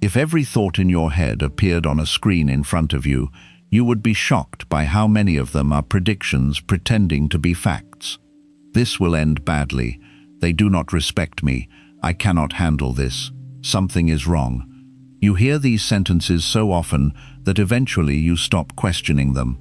If every thought in your head appeared on a screen in front of you, you would be shocked by how many of them are predictions pretending to be facts. This will end badly. They do not respect me. I cannot handle this. Something is wrong. You hear these sentences so often that eventually you stop questioning them.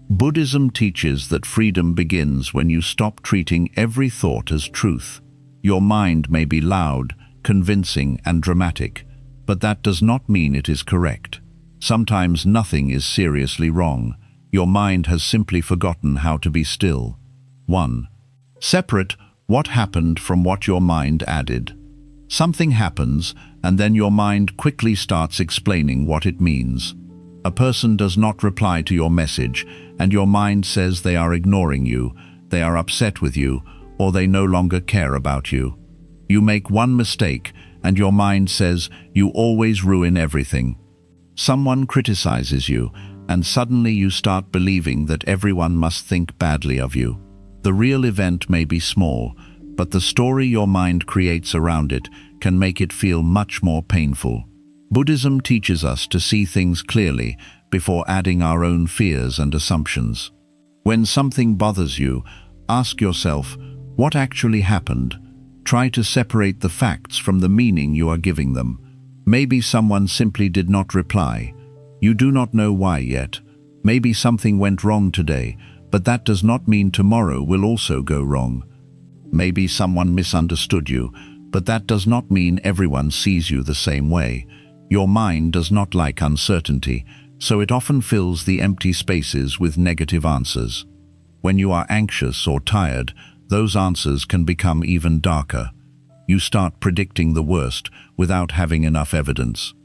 Buddhism teaches that freedom begins when you stop treating every thought as truth. Your mind may be loud, convincing, and dramatic, but that does not mean it is correct. Sometimes nothing is seriously wrong. Your mind has simply forgotten how to be still. 1. Separate what happened from what your mind added. Something happens, and then your mind quickly starts explaining what it means. A person does not reply to your message, and your mind says they are ignoring you, they are upset with you, or they no longer care about you. You make one mistake, and your mind says you always ruin everything. Someone criticizes you, and suddenly you start believing that everyone must think badly of you. The real event may be small, but the story your mind creates around it can make it feel much more painful. Buddhism teaches us to see things clearly before adding our own fears and assumptions. When something bothers you, ask yourself, what actually happened? Try to separate the facts from the meaning you are giving them. Maybe someone simply did not reply. You do not know why yet. Maybe something went wrong today, but that does not mean tomorrow will also go wrong. Maybe someone misunderstood you, but that does not mean everyone sees you the same way. Your mind does not like uncertainty, so it often fills the empty spaces with negative answers. When you are anxious or tired, those answers can become even darker. You start predicting the worst without having enough evidence.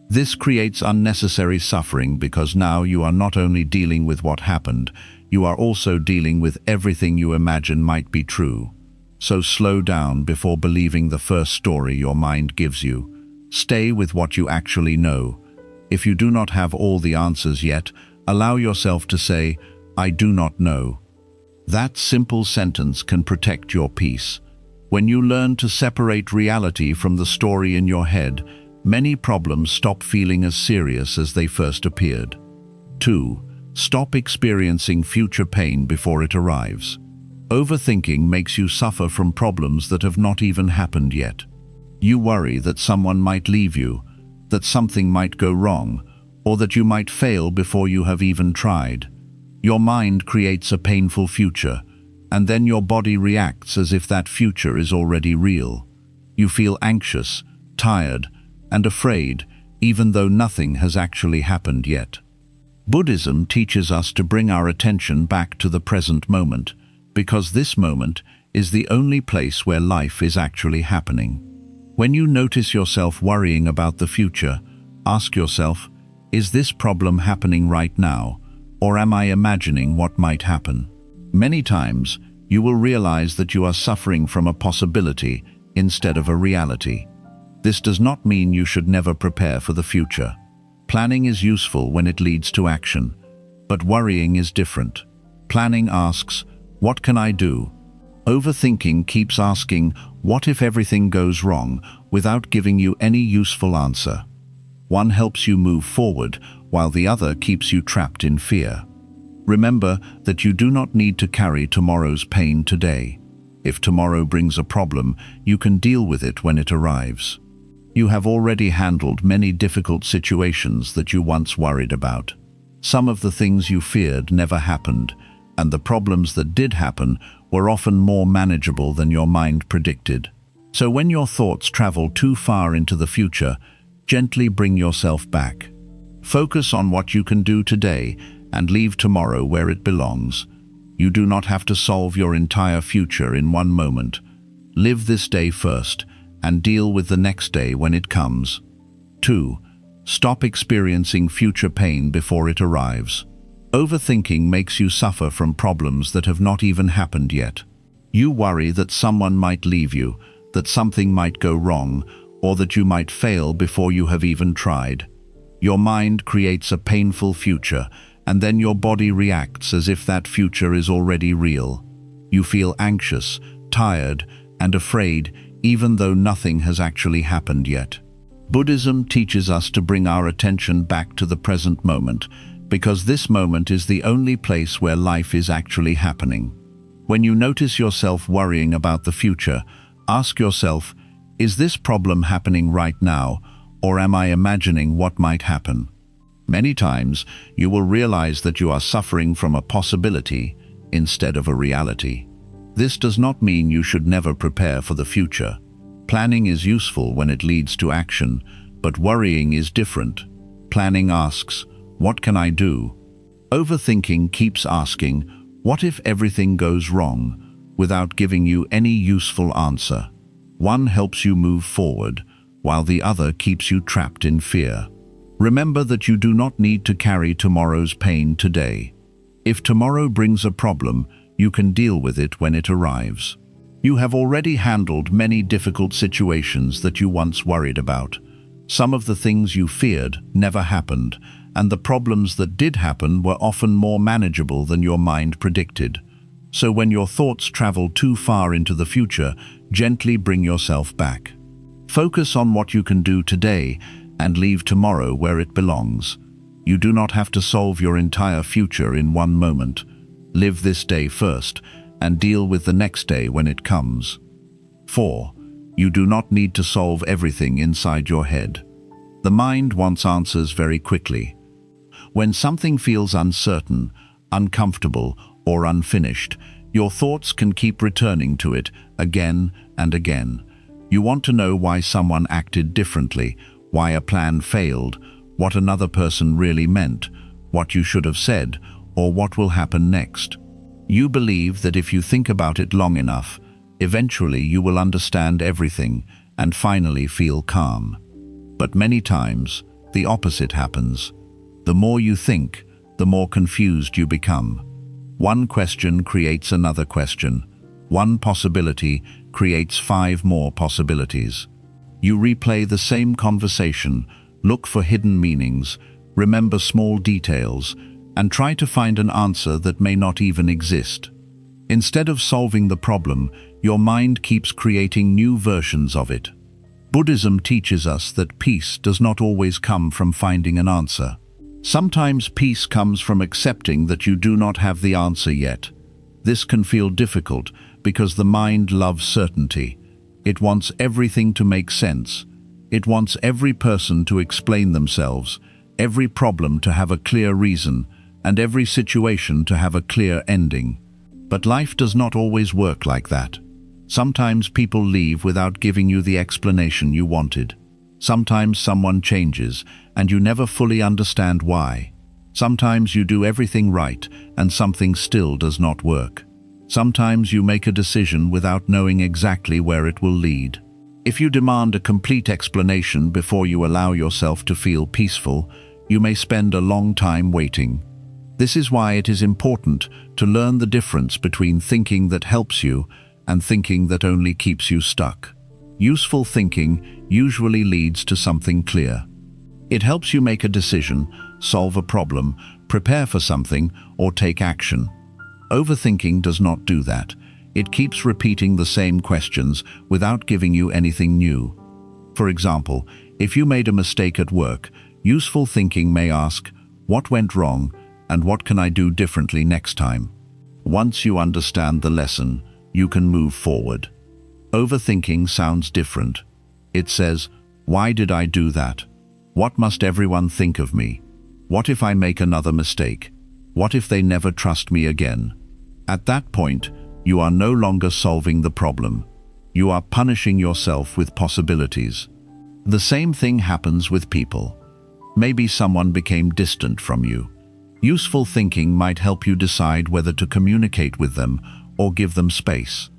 This creates unnecessary suffering because now you are not only dealing with what happened, you are also dealing with everything you imagine might be true. So slow down before believing the first story your mind gives you. Stay with what you actually know. If you do not have all the answers yet, allow yourself to say, "I do not know." That simple sentence can protect your peace. When you learn to separate reality from the story in your head, many problems stop feeling as serious as they first appeared. 2. Stop experiencing future pain before it arrives. Overthinking makes you suffer from problems that have not even happened yet. You worry that someone might leave you, that something might go wrong, or that you might fail before you have even tried. Your mind creates a painful future, and then your body reacts as if that future is already real. You feel anxious, tired, and afraid, even though nothing has actually happened yet. Buddhism teaches us to bring our attention back to the present moment, because this moment is the only place where life is actually happening. When you notice yourself worrying about the future, ask yourself, is this problem happening right now, or am I imagining what might happen? Many times, you will realize that you are suffering from a possibility instead of a reality. This does not mean you should never prepare for the future. Planning is useful when it leads to action, but worrying is different. Planning asks, what can I do? Overthinking keeps asking, what if everything goes wrong, without giving you any useful answer. One helps you move forward, while the other keeps you trapped in fear. Remember that you do not need to carry tomorrow's pain today. If tomorrow brings a problem, you can deal with it when it arrives. You have already handled many difficult situations that you once worried about. Some of the things you feared never happened, and the problems that did happen were often more manageable than your mind predicted. So when your thoughts travel too far into the future, gently bring yourself back. Focus on what you can do today and leave tomorrow where it belongs. You do not have to solve your entire future in one moment. Live this day first and deal with the next day when it comes. 2. Stop experiencing future pain before it arrives. Overthinking makes you suffer from problems that have not even happened yet. You worry that someone might leave you, that something might go wrong, or that you might fail before you have even tried. Your mind creates a painful future, and then your body reacts as if that future is already real. You feel anxious, tired, and afraid, even though nothing has actually happened yet. Buddhism teaches us to bring our attention back to the present moment, because this moment is the only place where life is actually happening. When you notice yourself worrying about the future, ask yourself, is this problem happening right now, or am I imagining what might happen? Many times, you will realize that you are suffering from a possibility instead of a reality. This does not mean you should never prepare for the future. Planning is useful when it leads to action, but worrying is different. Planning asks, what can I do? Overthinking keeps asking, what if everything goes wrong, without giving you any useful answer. One helps you move forward, while the other keeps you trapped in fear. Remember that you do not need to carry tomorrow's pain today. If tomorrow brings a problem, you can deal with it when it arrives. You have already handled many difficult situations that you once worried about. Some of the things you feared never happened, and the problems that did happen were often more manageable than your mind predicted. So when your thoughts travel too far into the future, gently bring yourself back. Focus on what you can do today and leave tomorrow where it belongs. You do not have to solve your entire future in one moment. Live this day first and deal with the next day when it comes. 4. You do not need to solve everything inside your head. The mind wants answers very quickly. When something feels uncertain, uncomfortable, or unfinished, your thoughts can keep returning to it again and again. You want to know why someone acted differently, why a plan failed, what another person really meant, what you should have said, or what will happen next. You believe that if you think about it long enough, eventually you will understand everything and finally feel calm. But many times, the opposite happens. The more you think, the more confused you become. One question creates another question. One possibility creates 5 more possibilities. You replay the same conversation, look for hidden meanings, remember small details, and try to find an answer that may not even exist. Instead of solving the problem, your mind keeps creating new versions of it. Buddhism teaches us that peace does not always come from finding an answer. Sometimes peace comes from accepting that you do not have the answer yet. This can feel difficult because the mind loves certainty. It wants everything to make sense. It wants every person to explain themselves, every problem to have a clear reason, and every situation to have a clear ending. But life does not always work like that. Sometimes people leave without giving you the explanation you wanted. Sometimes someone changes, and you never fully understand why. Sometimes you do everything right, and something still does not work. Sometimes you make a decision without knowing exactly where it will lead. If you demand a complete explanation before you allow yourself to feel peaceful, you may spend a long time waiting. This is why it is important to learn the difference between thinking that helps you and thinking that only keeps you stuck. Useful thinking usually leads to something clear. It helps you make a decision, solve a problem, prepare for something, or take action. Overthinking does not do that. It keeps repeating the same questions without giving you anything new. For example, if you made a mistake at work, useful thinking may ask, what went wrong, and what can I do differently next time? Once you understand the lesson, you can move forward. Overthinking sounds different. It says, why did I do that? What must everyone think of me? What if I make another mistake? What if they never trust me again? At that point, you are no longer solving the problem. You are punishing yourself with possibilities. The same thing happens with people. Maybe someone became distant from you. Useful thinking might help you decide whether to communicate with them or give them space.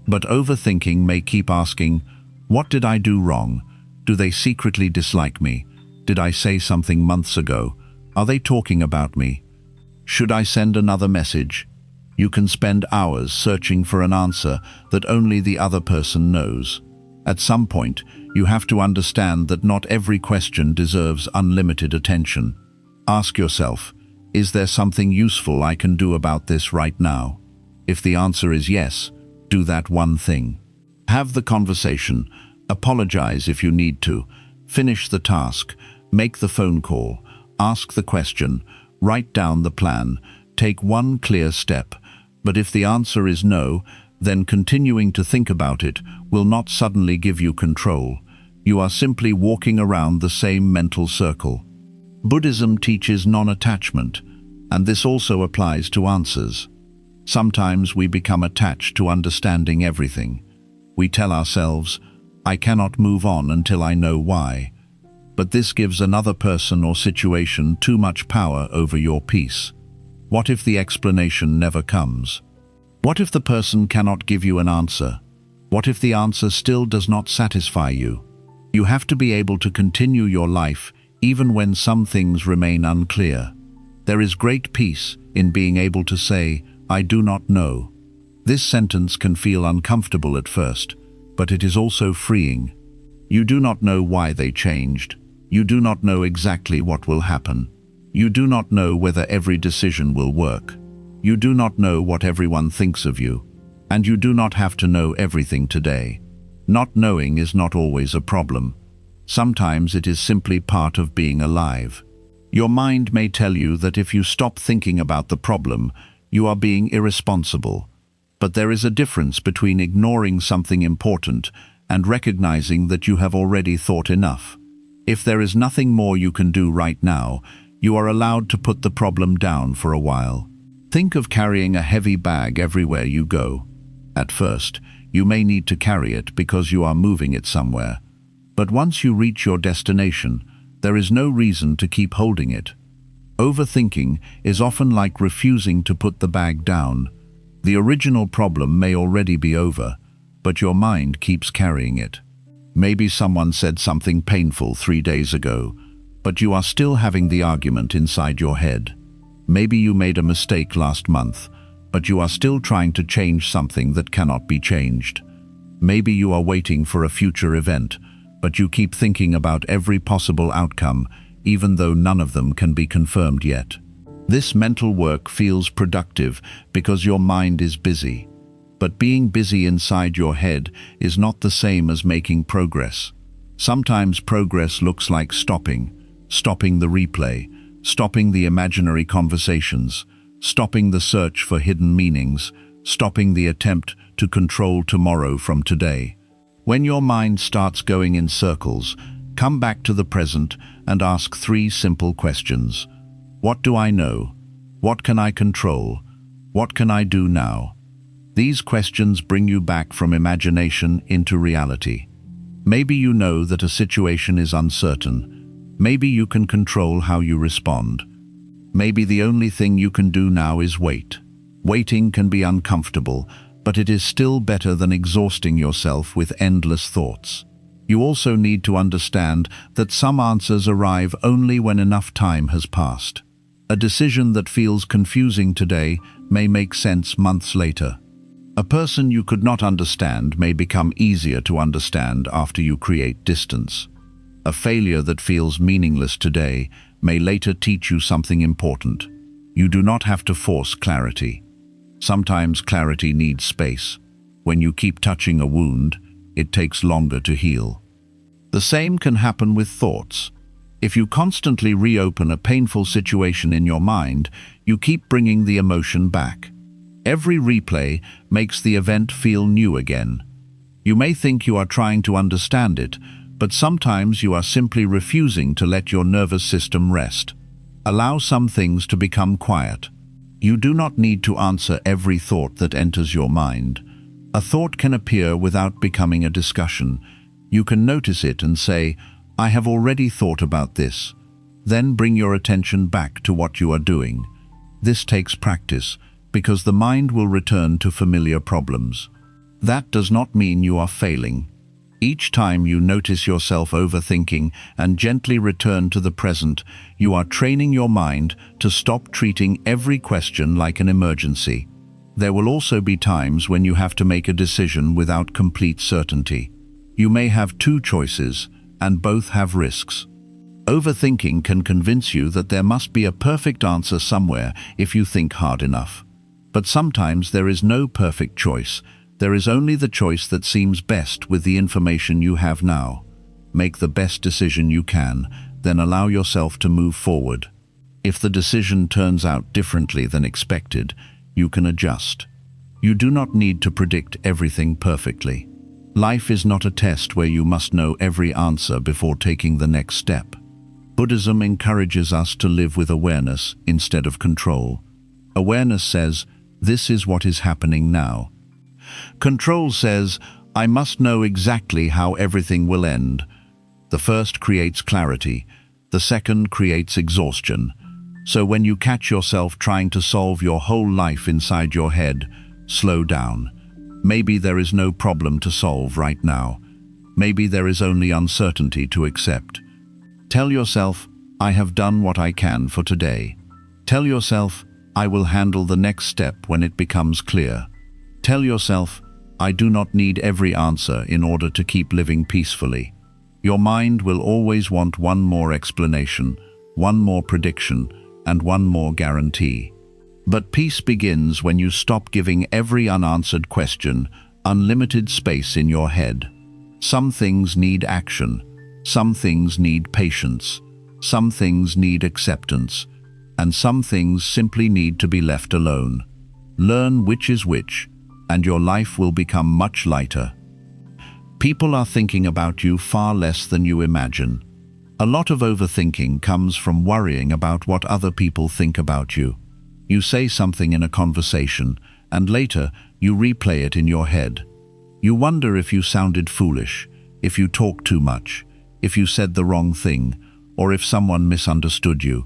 But overthinking may keep asking, what did I do wrong? Do they secretly dislike me? Did I say something months ago? Are they talking about me? Should I send another message? You can spend hours searching for an answer that only the other person knows. At some point, you have to understand that not every question deserves unlimited attention. Ask yourself, is there something useful I can do about this right now? If the answer is yes, do that one thing. Have the conversation, apologize if you need to, Finish the task, make the phone call, ask the question, write down the plan, take one clear step. But if the answer is no, then continuing to think about it will not suddenly give you control. You are simply walking around the same mental circle. Buddhism teaches non-attachment, and this also applies to answers. Sometimes we become attached to understanding everything. We tell ourselves, "I cannot move on until I know why." But this gives another person or situation too much power over your peace. What if the explanation never comes? What if the person cannot give you an answer? What if the answer still does not satisfy you? You have to be able to continue your life even when some things remain unclear. There is great peace in being able to say, "I do not know." This sentence can feel uncomfortable at first, but it is also freeing. You do not know why they changed. You do not know exactly what will happen. You do not know whether every decision will work. You do not know what everyone thinks of you. And you do not have to know everything today. Not knowing is not always a problem. Sometimes it is simply part of being alive. Your mind may tell you that if you stop thinking about the problem, you are being irresponsible. But there is a difference between ignoring something important and recognizing that you have already thought enough. If there is nothing more you can do right now, you are allowed to put the problem down for a while. Think of carrying a heavy bag everywhere you go. At first, you may need to carry it because you are moving it somewhere. But once you reach your destination, there is no reason to keep holding it. Overthinking is often like refusing to put the bag down. The original problem may already be over, but your mind keeps carrying it. Maybe someone said something painful 3 days ago, but you are still having the argument inside your head. Maybe you made a mistake last month, but you are still trying to change something that cannot be changed. Maybe you are waiting for a future event, but you keep thinking about every possible outcome, even though none of them can be confirmed yet. This mental work feels productive because your mind is busy. But being busy inside your head is not the same as making progress. Sometimes progress looks like stopping the replay, stopping the imaginary conversations, stopping the search for hidden meanings, stopping the attempt to control tomorrow from today. When your mind starts going in circles, come back to the present and ask 3 simple questions. What do I know? What can I control? What can I do now? These questions bring you back from imagination into reality. Maybe you know that a situation is uncertain. Maybe you can control how you respond. Maybe the only thing you can do now is wait. Waiting can be uncomfortable, but it is still better than exhausting yourself with endless thoughts. You also need to understand that some answers arrive only when enough time has passed. A decision that feels confusing today may make sense months later. A person you could not understand may become easier to understand after you create distance. A failure that feels meaningless today may later teach you something important. You do not have to force clarity. Sometimes clarity needs space. When you keep touching a wound, it takes longer to heal. The same can happen with thoughts. If you constantly reopen a painful situation in your mind, you keep bringing the emotion back. Every replay makes the event feel new again. You may think you are trying to understand it, but sometimes you are simply refusing to let your nervous system rest. Allow some things to become quiet. You do not need to answer every thought that enters your mind. A thought can appear without becoming a discussion. You can notice it and say, "I have already thought about this." Then bring your attention back to what you are doing. This takes practice, because the mind will return to familiar problems. That does not mean you are failing. Each time you notice yourself overthinking and gently return to the present, you are training your mind to stop treating every question like an emergency. There will also be times when you have to make a decision without complete certainty. You may have 2 choices, and both have risks. Overthinking can convince you that there must be a perfect answer somewhere if you think hard enough. But sometimes there is no perfect choice. There is only the choice that seems best with the information you have now. make the best decision you can, then allow yourself to move forward. If the decision turns out differently than expected, you can adjust. You do not need to predict everything perfectly. Life is not a test where you must know every answer before taking the next step. Buddhism encourages us to live with awareness instead of control. Awareness says, "This is what is happening now." Control says, "I must know exactly how everything will end." The first creates clarity, the second creates exhaustion. So when you catch yourself trying to solve your whole life inside your head, slow down. Maybe there is no problem to solve right now. Maybe there is only uncertainty to accept. Tell yourself, "I have done what I can for today." Tell yourself, "I will handle the next step when it becomes clear." Tell yourself, "I do not need every answer in order to keep living peacefully." Your mind will always want one more explanation, one more prediction, and one more guarantee. But peace begins when you stop giving every unanswered question unlimited space in your head. Some things need action. Some things need patience. Some things need acceptance. And some things simply need to be left alone. Learn which is which, and your life will become much lighter. People are thinking about you far less than you imagine. A lot of overthinking comes from worrying about what other people think about you. You say something in a conversation, and later you replay it in your head. You wonder if you sounded foolish, if you talked too much, if you said the wrong thing, or if someone misunderstood you.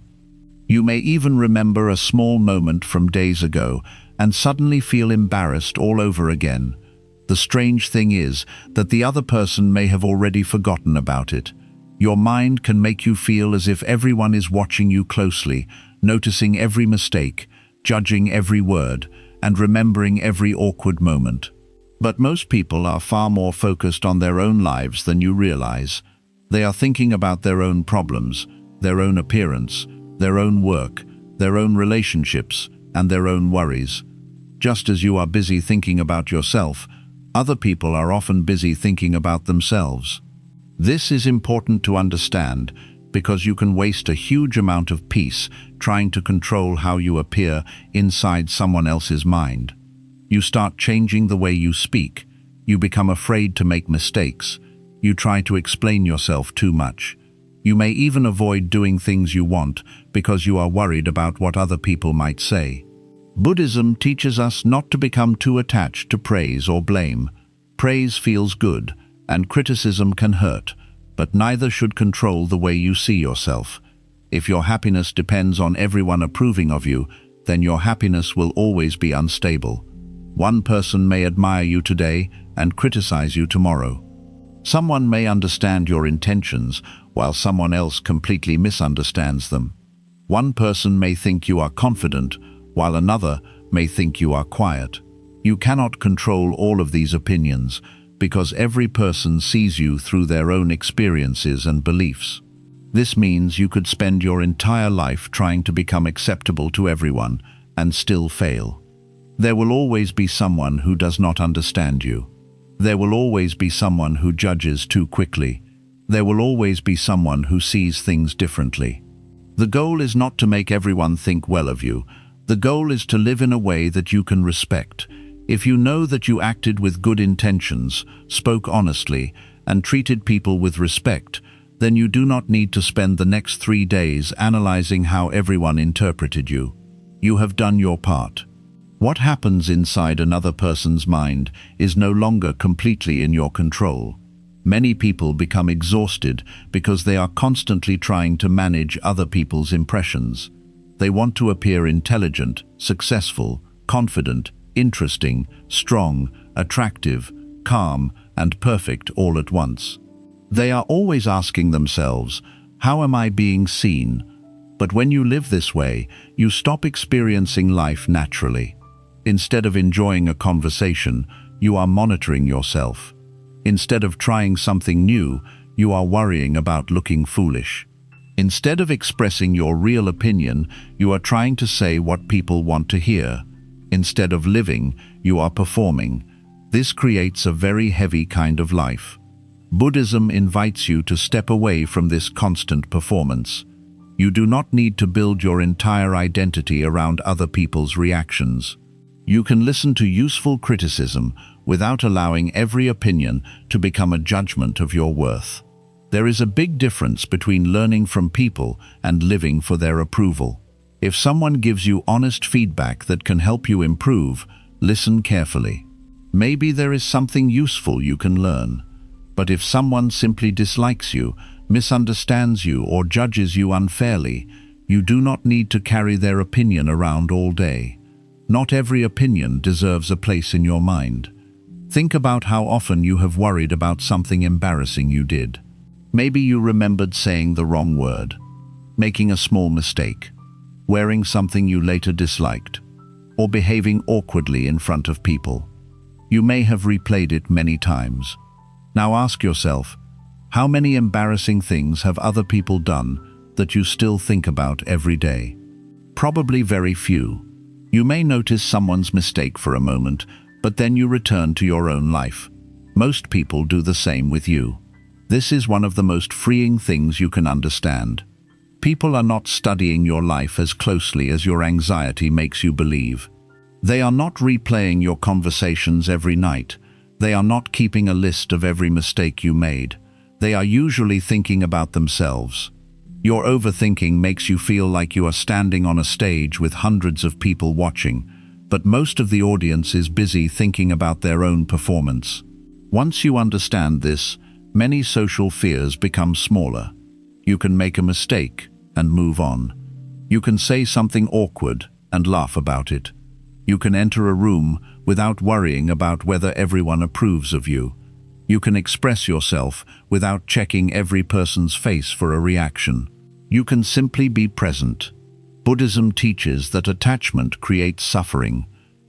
You may even remember a small moment from days ago and suddenly feel embarrassed all over again. The strange thing is that the other person may have already forgotten about it. Your mind can make you feel as if everyone is watching you closely, noticing every mistake, judging every word, and remembering every awkward moment. But most people are far more focused on their own lives than you realize. They are thinking about their own problems, their own appearance, their own work, their own relationships, and their own worries. Just as you are busy thinking about yourself, other people are often busy thinking about themselves. This is important to understand because you can waste a huge amount of peace trying to control how you appear inside someone else's mind. You start changing the way you speak. You become afraid to make mistakes. You try to explain yourself too much. You may even avoid doing things you want because you are worried about what other people might say. Buddhism teaches us not to become too attached to praise or blame. Praise feels good, and criticism can hurt, but neither should control the way you see yourself. If your happiness depends on everyone approving of you, then your happiness will always be unstable. One person may admire you today and criticize you tomorrow. Someone may understand your intentions, while someone else completely misunderstands them. One person may think you are confident, while another may think you are quiet. You cannot control all of these opinions, because every person sees you through their own experiences and beliefs. This means you could spend your entire life trying to become acceptable to everyone and still fail. There will always be someone who does not understand you. There will always be someone who judges too quickly. There will always be someone who sees things differently. The goal is not to make everyone think well of you. The goal is to live in a way that you can respect. If you know that you acted with good intentions, spoke honestly, and treated people with respect, then you do not need to spend the next 3 days analyzing how everyone interpreted you. You have done your part. What happens inside another person's mind is no longer completely in your control. Many people become exhausted because they are constantly trying to manage other people's impressions. They want to appear intelligent, successful, confident, interesting, strong, attractive, calm, and perfect all at once. They are always asking themselves, "How am I being seen?" But when you live this way, you stop experiencing life naturally. Instead of enjoying a conversation, you are monitoring yourself. Instead of trying something new, you are worrying about looking foolish. Instead of expressing your real opinion, you are trying to say what people want to hear. Instead of living, you are performing. This creates a very heavy kind of life. Buddhism invites you to step away from this constant performance. You do not need to build your entire identity around other people's reactions. You can listen to useful criticism without allowing every opinion to become a judgment of your worth. There is a big difference between learning from people and living for their approval. If someone gives you honest feedback that can help you improve, listen carefully. Maybe there is something useful you can learn. But if someone simply dislikes you, misunderstands you, or judges you unfairly, you do not need to carry their opinion around all day. Not every opinion deserves a place in your mind. Think about how often you have worried about something embarrassing you did. Maybe you remembered saying the wrong word, making a small mistake, wearing something you later disliked, or behaving awkwardly in front of people. You may have replayed it many times. Now ask yourself, how many embarrassing things have other people done that you still think about every day? Probably very few. You may notice someone's mistake for a moment, but then you return to your own life. Most people do the same with you. This is one of the most freeing things you can understand. People are not studying your life as closely as your anxiety makes you believe. They are not replaying your conversations every night. They are not keeping a list of every mistake you made. They are usually thinking about themselves. Your overthinking makes you feel like you are standing on a stage with hundreds of people watching, but most of the audience is busy thinking about their own performance. Once you understand this, many social fears become smaller. You can make a mistake and move on. You can say something awkward and laugh about it. You can enter a room without worrying about whether everyone approves of you. You can express yourself without checking every person's face for a reaction. You can simply be present. Buddhism teaches that attachment creates suffering.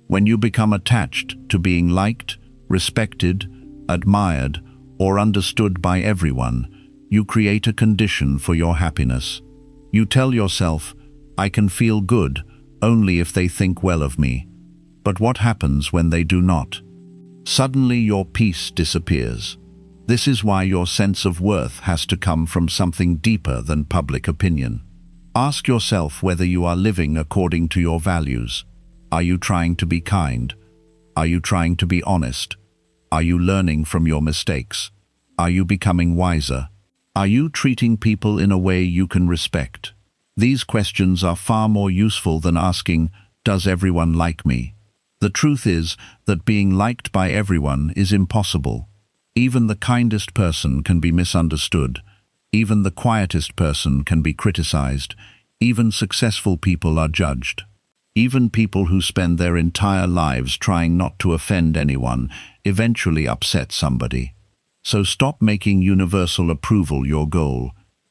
When you become attached to being liked, respected, admired, or understood by everyone, you create a condition for your happiness. You tell yourself, I can feel good only if they think well of me. But what happens when they do not? Suddenly your peace disappears. This is why your sense of worth has to come from something deeper than public opinion. Ask yourself whether you are living according to your values. Are you trying to be kind? Are you trying to be honest? Are you learning from your mistakes? Are you becoming wiser? Are you treating people in a way you can respect? These questions are far more useful than asking, does everyone like me? The truth is that being liked by everyone is impossible. Even the kindest person can be misunderstood. Even the quietest person can be criticized. Even successful people are judged. Even people who spend their entire lives trying not to offend anyone eventually upset somebody. So stop making universal approval your goal.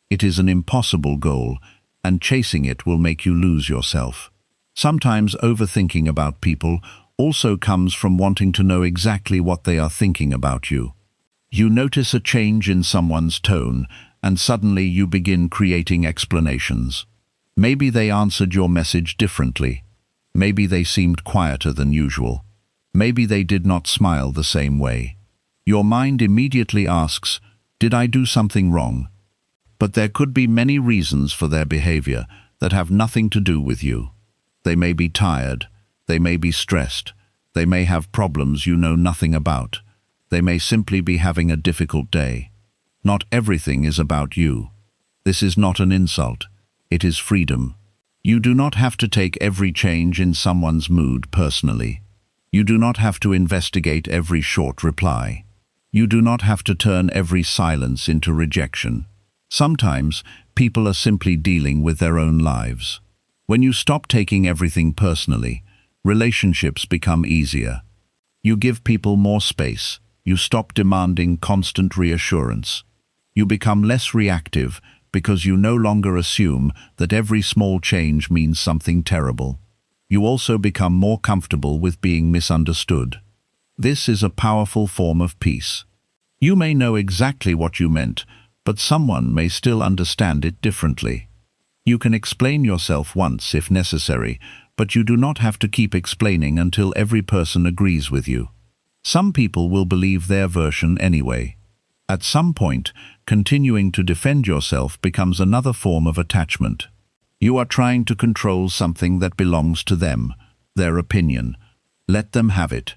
It is an impossible goal, and chasing it will make you lose yourself. Sometimes overthinking about people also comes from wanting to know exactly what they are thinking about you. You notice a change in someone's tone, and suddenly you begin creating explanations. Maybe they answered your message differently. Maybe they seemed quieter than usual. Maybe they did not smile the same way. Your mind immediately asks, did I do something wrong? But there could be many reasons for their behavior that have nothing to do with you. They may be tired. They may be stressed. They may have problems you know nothing about. They may simply be having a difficult day. Not everything is about you. This is not an insult. It is freedom. You do not have to take every change in someone's mood personally. You do not have to investigate every short reply. You do not have to turn every silence into rejection. Sometimes, people are simply dealing with their own lives. When you stop taking everything personally, relationships become easier. You give people more space. You stop demanding constant reassurance. You become less reactive because you no longer assume that every small change means something terrible. You also become more comfortable with being misunderstood. This is a powerful form of peace. You may know exactly what you meant, but someone may still understand it differently. You can explain yourself once if necessary, but you do not have to keep explaining until every person agrees with you. Some people will believe their version anyway. At some point, continuing to defend yourself becomes another form of attachment. You are trying to control something that belongs to them, their opinion. Let them have it.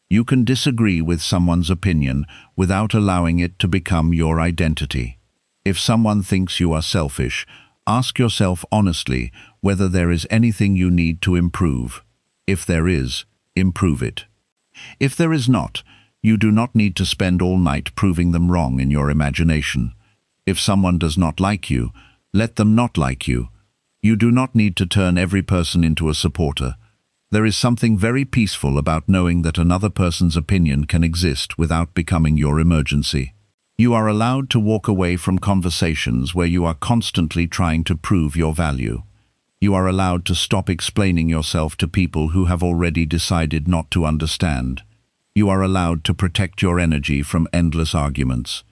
You can disagree with someone's opinion without allowing it to become your identity. If someone thinks you are selfish, ask yourself honestly whether there is anything you need to improve. If there is, improve it. If there is not, you do not need to spend all night proving them wrong in your imagination. If someone does not like you, let them not like you. You do not need to turn every person into a supporter. There is something very peaceful about knowing that another person's opinion can exist without becoming your emergency. You are allowed to walk away from conversations where you are constantly trying to prove your value. You are allowed to stop explaining yourself to people who have already decided not to understand. You are allowed to protect your energy from endless arguments.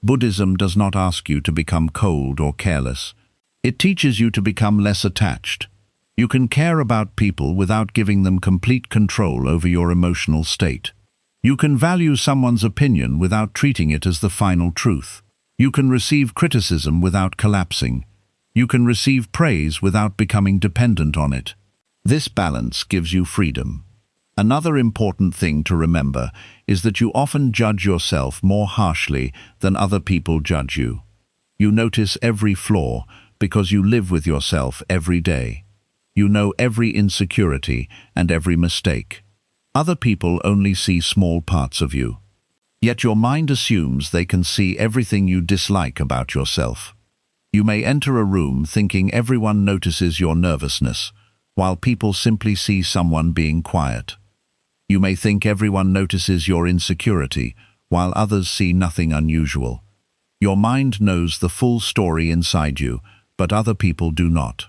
Buddhism does not ask you to become cold or careless. It teaches you to become less attached. You can care about people without giving them complete control over your emotional state. You can value someone's opinion without treating it as the final truth. You can receive criticism without collapsing. You can receive praise without becoming dependent on it. This balance gives you freedom. Another important thing to remember is that you often judge yourself more harshly than other people judge you. You notice every flaw because you live with yourself every day. You know every insecurity and every mistake. Other people only see small parts of you. Yet your mind assumes they can see everything you dislike about yourself. You may enter a room thinking everyone notices your nervousness, while people simply see someone being quiet. You may think everyone notices your insecurity, while others see nothing unusual. Your mind knows the full story inside you, but other people do not.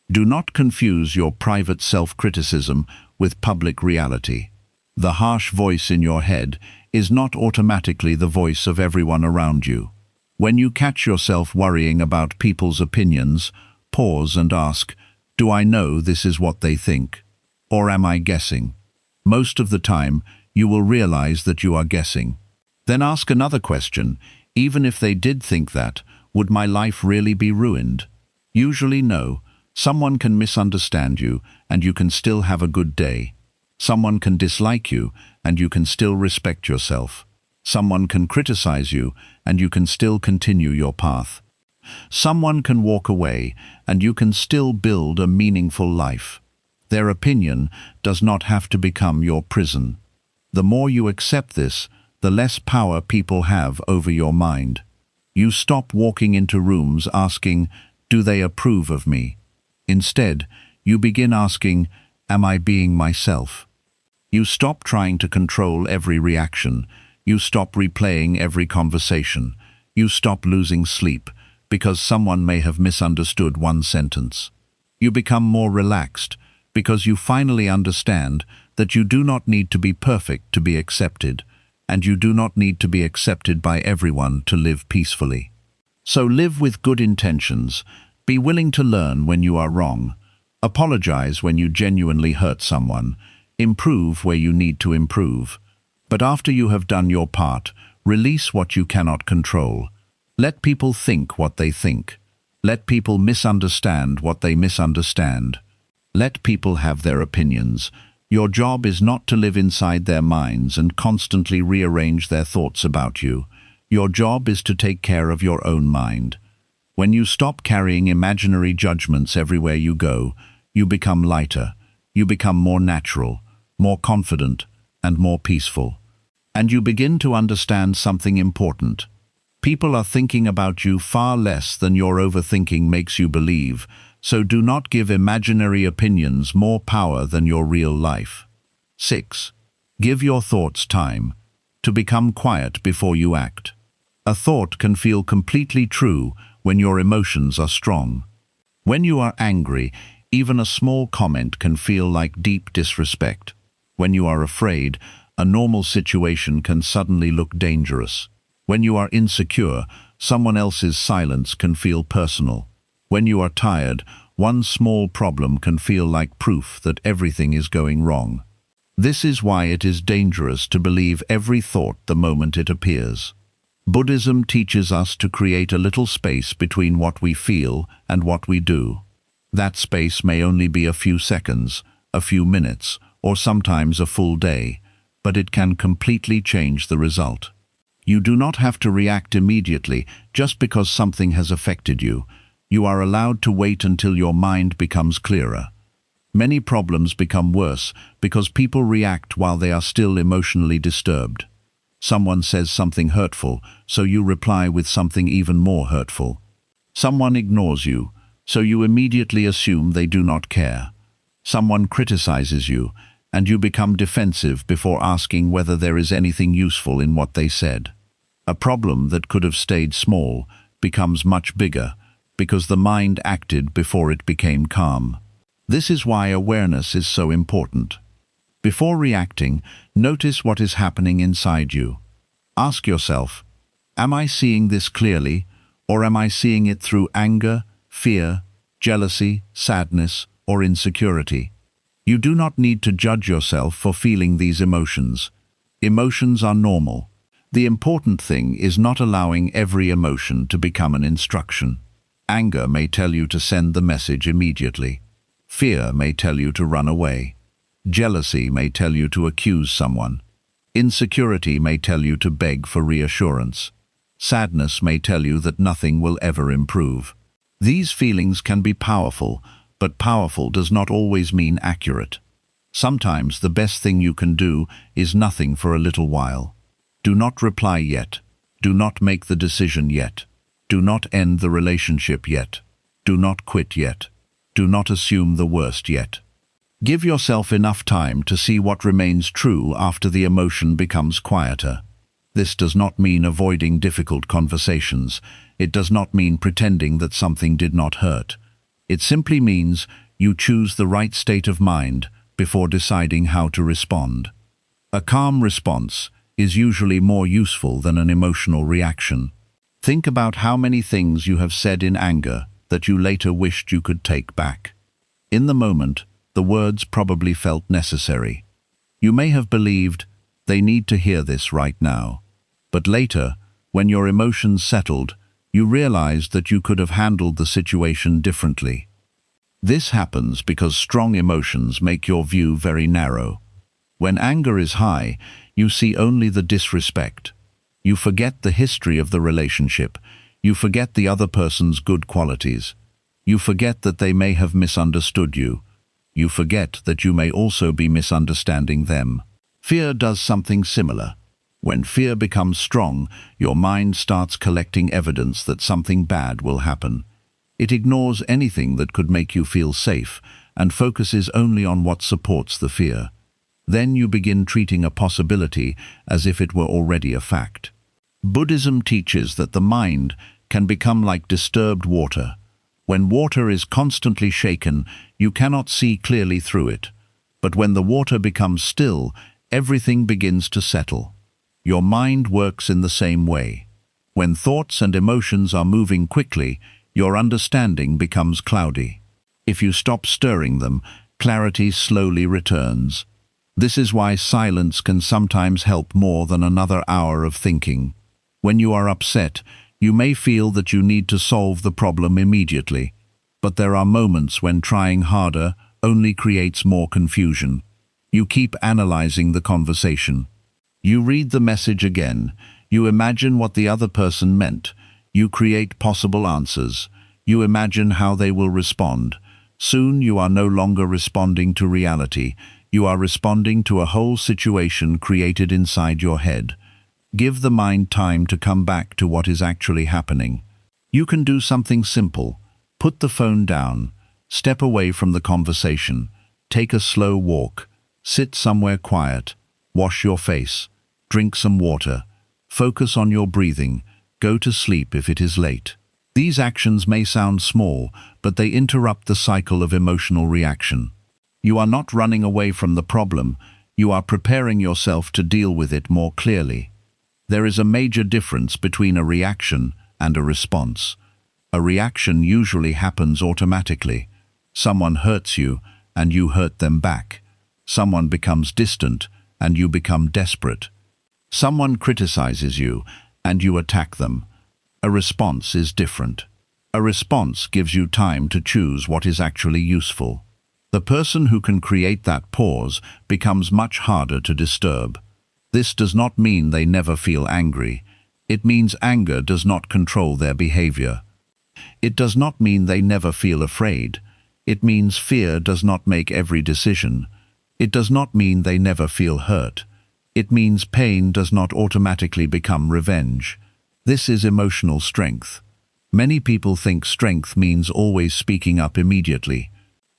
Do not confuse your private self-criticism with public reality. The harsh voice in your head is not automatically the voice of everyone around you. When you catch yourself worrying about people's opinions, pause and ask, do I know this is what they think? Or am I guessing? Most of the time, you will realize that you are guessing. Then ask another question, even if they did think that, would my life really be ruined? Usually no. Someone can misunderstand you, and you can still have a good day. Someone can dislike you, and you can still respect yourself. Someone can criticize you, and you can still continue your path. Someone can walk away, and you can still build a meaningful life. Their opinion does not have to become your prison. The more you accept this, the less power people have over your mind. You stop walking into rooms asking, do they approve of me? Instead, you begin asking, am I being myself? You stop trying to control every reaction. You stop replaying every conversation. You stop losing sleep because someone may have misunderstood one sentence. You become more relaxed because you finally understand that you do not need to be perfect to be accepted, and you do not need to be accepted by everyone to live peacefully. So live with good intentions. Be willing to learn when you are wrong. Apologize when you genuinely hurt someone. Improve where you need to improve. But after you have done your part, release what you cannot control. Let people think what they think. Let people misunderstand what they misunderstand. Let people have their opinions. Your job is not to live inside their minds and constantly rearrange their thoughts about you. Your job is to take care of your own mind. When you stop carrying imaginary judgments everywhere you go, you become lighter. You become more natural, more confident, and more peaceful. And you begin to understand something important. People are thinking about you far less than your overthinking makes you believe, so do not give imaginary opinions more power than your real life. 6. Give your thoughts time to become quiet before you act. A thought can feel completely true when your emotions are strong. When you are angry, even a small comment can feel like deep disrespect. When you are afraid, a normal situation can suddenly look dangerous. When you are insecure, someone else's silence can feel personal. When you are tired, one small problem can feel like proof that everything is going wrong. This is why it is dangerous to believe every thought the moment it appears. Buddhism teaches us to create a little space between what we feel and what we do. That space may only be a few seconds, a few minutes, or sometimes a full day, but it can completely change the result. You do not have to react immediately just because something has affected you. You are allowed to wait until your mind becomes clearer. Many problems become worse because people react while they are still emotionally disturbed. Someone says something hurtful, so you reply with something even more hurtful. Someone ignores you, so you immediately assume they do not care. Someone criticizes you, and you become defensive before asking whether there is anything useful in what they said. A problem that could have stayed small becomes much bigger because the mind acted before it became calm. This is why awareness is so important. Before reacting, notice what is happening inside you. Ask yourself, am I seeing this clearly, or am I seeing it through anger, fear, jealousy, sadness, or insecurity? You do not need to judge yourself for feeling these emotions. Emotions are normal. The important thing is not allowing every emotion to become an instruction. Anger may tell you to send the message immediately. Fear may tell you to run away. Jealousy may tell you to accuse someone. Insecurity may tell you to beg for reassurance. Sadness may tell you that nothing will ever improve. These feelings can be powerful, but powerful does not always mean accurate. Sometimes the best thing you can do is nothing for a little while. Do not reply yet. Do not make the decision yet. Do not end the relationship yet. Do not quit yet. Do not assume the worst yet. Give yourself enough time to see what remains true after the emotion becomes quieter. This does not mean avoiding difficult conversations. It does not mean pretending that something did not hurt. It simply means you choose the right state of mind before deciding how to respond. A calm response is usually more useful than an emotional reaction. Think about how many things you have said in anger that you later wished you could take back. In the moment, the words probably felt necessary. You may have believed, they need to hear this right now. But later, when your emotions settled, you realized that you could have handled the situation differently. This happens because strong emotions make your view very narrow. When anger is high, you see only the disrespect. You forget the history of the relationship. You forget the other person's good qualities. You forget that they may have misunderstood you. You forget that you may also be misunderstanding them. Fear does something similar. When fear becomes strong, your mind starts collecting evidence that something bad will happen. It ignores anything that could make you feel safe and focuses only on what supports the fear. Then you begin treating a possibility as if it were already a fact. Buddhism teaches that the mind can become like disturbed water. When water is constantly shaken, you cannot see clearly through it. But when the water becomes still, everything begins to settle. Your mind works in the same way. When thoughts and emotions are moving quickly, your understanding becomes cloudy. If you stop stirring them, clarity slowly returns. This is why silence can sometimes help more than another hour of thinking. When you are upset, you may feel that you need to solve the problem immediately, but there are moments when trying harder only creates more confusion. You keep analyzing the conversation. You read the message again. You imagine what the other person meant. You create possible answers. You imagine how they will respond. Soon you are no longer responding to reality. You are responding to a whole situation created inside your head. Give the mind time to come back to what is actually happening. You can do something simple. Put the phone down. Step away from the conversation. Take a slow walk. Sit somewhere quiet. Wash your face. Drink some water. Focus on your breathing. Go to sleep if it is late. These actions may sound small, but they interrupt the cycle of emotional reaction. You are not running away from the problem. You are preparing yourself to deal with it more clearly. There is a major difference between a reaction and a response. A reaction usually happens automatically. Someone hurts you, and you hurt them back. Someone becomes distant, and you become desperate. Someone criticizes you, and you attack them. A response is different. A response gives you time to choose what is actually useful. The person who can create that pause becomes much harder to disturb. This does not mean they never feel angry. It means anger does not control their behavior. It does not mean they never feel afraid. It means fear does not make every decision. It does not mean they never feel hurt. It means pain does not automatically become revenge. This is emotional strength. Many people think strength means always speaking up immediately.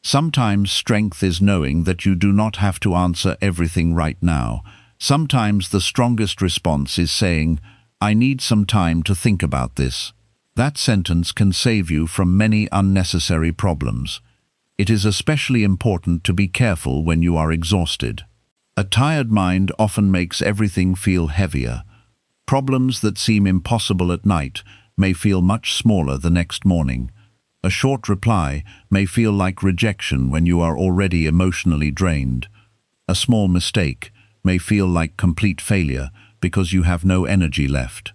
Sometimes strength is knowing that you do not have to answer everything right now. Sometimes the strongest response is saying, "I need some time to think about this." That sentence can save you from many unnecessary problems. It is especially important to be careful when you are exhausted. A tired mind often makes everything feel heavier. Problems that seem impossible at night may feel much smaller the next morning. A short reply may feel like rejection when you are already emotionally drained. A small mistake may feel like complete failure because you have no energy left.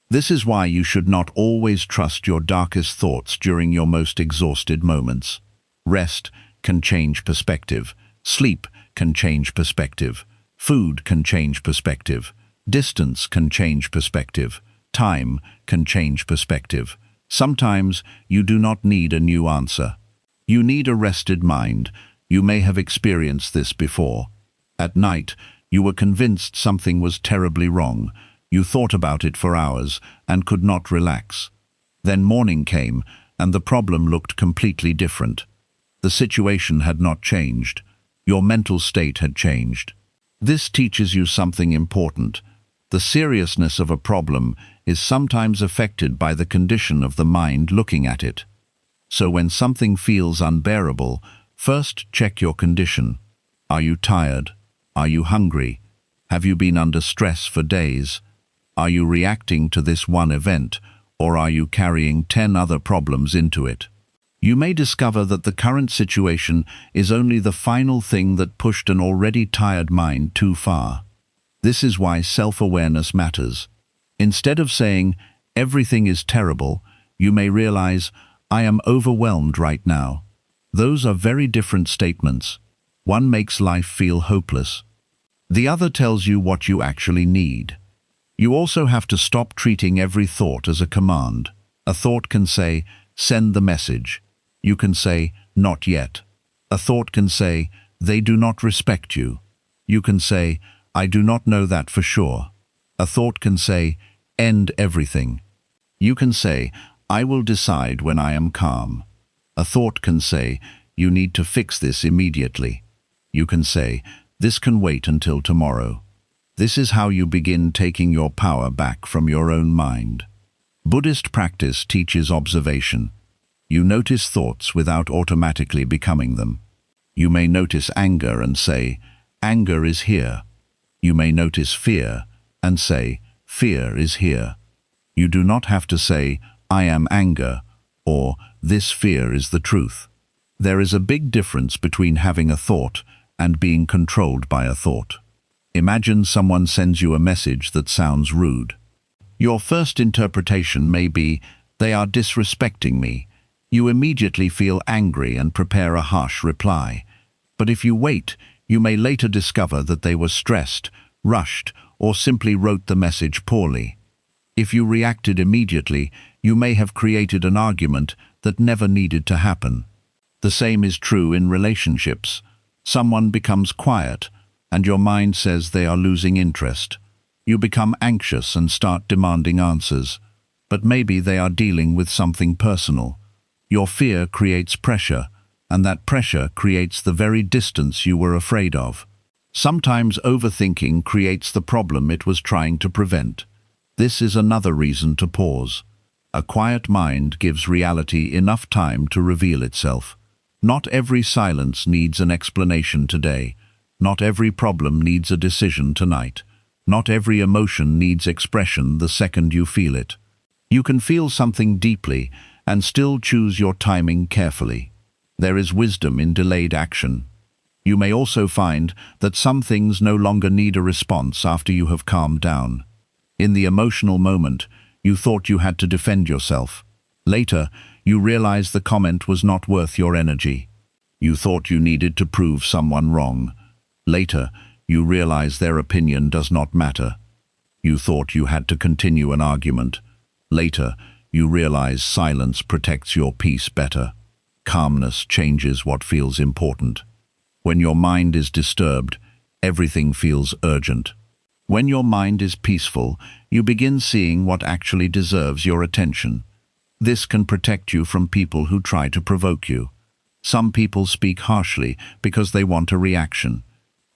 This is why you should not always trust your darkest thoughts during your most exhausted moments. Rest can change perspective. Sleep can change perspective. Food can change perspective. Distance can change perspective. Time can change perspective. Sometimes you do not need a new answer. You need a rested mind. You may have experienced this before. At night, you were convinced something was terribly wrong. You thought about it for hours and could not relax. Then morning came, and the problem looked completely different. The situation had not changed. Your mental state had changed. This teaches you something important. The seriousness of a problem is sometimes affected by the condition of the mind looking at it. So when something feels unbearable, first check your condition. Are you tired? Are you hungry? Have you been under stress for days? Are you reacting to this one event, or are you carrying 10 other problems into it? You may discover that the current situation is only the final thing that pushed an already tired mind too far. This is why self-awareness matters. Instead of saying, "Everything is terrible," you may realize, "I am overwhelmed right now." Those are very different statements. One makes life feel hopeless. The other tells you what you actually need. You also have to stop treating every thought as a command. A thought can say, "Send the message." You can say, "Not yet." A thought can say, "They do not respect you." You can say, "I do not know that for sure." A thought can say, "End everything." You can say, "I will decide when I am calm." A thought can say, "You need to fix this immediately." You can say, "This can wait until tomorrow." This is how you begin taking your power back from your own mind. Buddhist practice teaches observation. You notice thoughts without automatically becoming them. You may notice anger and say, "Anger is here." You may notice fear and say, "Fear is here." You do not have to say, "I am anger," or "This fear is the truth." There is a big difference between having a thought and being controlled by a thought. Imagine someone sends you a message that sounds rude. Your first interpretation may be, "They are disrespecting me." You immediately feel angry and prepare a harsh reply. But if you wait, you may later discover that they were stressed, rushed, or simply wrote the message poorly. If you reacted immediately, you may have created an argument that never needed to happen. The same is true in relationships. Someone becomes quiet, and your mind says they are losing interest. You become anxious and start demanding answers, but maybe they are dealing with something personal. Your fear creates pressure, and that pressure creates the very distance you were afraid of. Sometimes overthinking creates the problem it was trying to prevent. This is another reason to pause. A quiet mind gives reality enough time to reveal itself. Not every silence needs an explanation today. Not every problem needs a decision tonight. Not every emotion needs expression the second you feel it. You can feel something deeply and still choose your timing carefully. There is wisdom in delayed action. You may also find that some things no longer need a response after you have calmed down. In the emotional moment, you thought you had to defend yourself. Later, you realized the comment was not worth your energy. You thought you needed to prove someone wrong. Later, you realize their opinion does not matter. You thought you had to continue an argument. Later, you realize silence protects your peace better. Calmness changes what feels important. When your mind is disturbed, everything feels urgent. When your mind is peaceful, you begin seeing what actually deserves your attention. This can protect you from people who try to provoke you. Some people speak harshly because they want a reaction.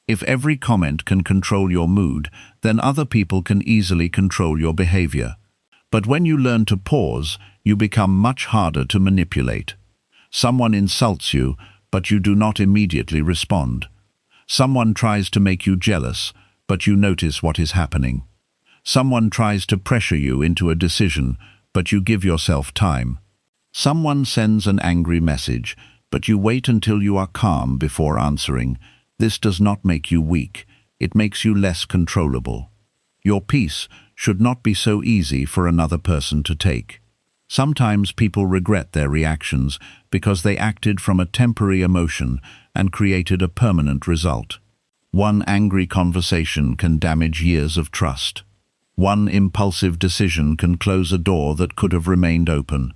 If every comment can control your mood, then other people can easily control your behavior. But when you learn to pause, you become much harder to manipulate. Someone insults you, but you do not immediately respond. Someone tries to make you jealous, but you notice what is happening. Someone tries to pressure you into a decision, but you give yourself time. Someone sends an angry message, but you wait until you are calm before answering. This does not make you weak. It makes you less controllable. Your peace should not be so easy for another person to take. Sometimes people regret their reactions because they acted from a temporary emotion and created a permanent result. One angry conversation can damage years of trust. One impulsive decision can close a door that could have remained open.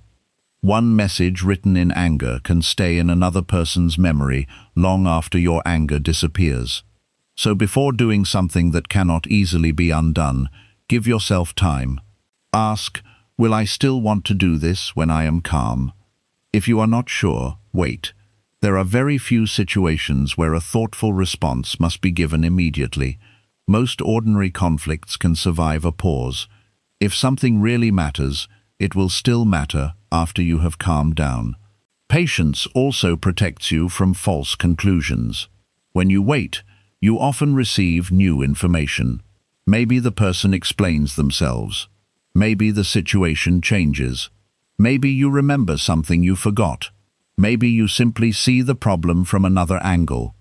One message written in anger can stay in another person's memory long after your anger disappears. So before doing something that cannot easily be undone, give yourself time. Ask, will I still want to do this when I am calm? If you are not sure, wait. There are very few situations where a thoughtful response must be given immediately. Most ordinary conflicts can survive a pause. If something really matters, it will still matter after you have calmed down. Patience also protects you from false conclusions. When you wait, you often receive new information. Maybe the person explains themselves. Maybe the situation changes. Maybe you remember something you forgot. Maybe you simply see the problem from another angle.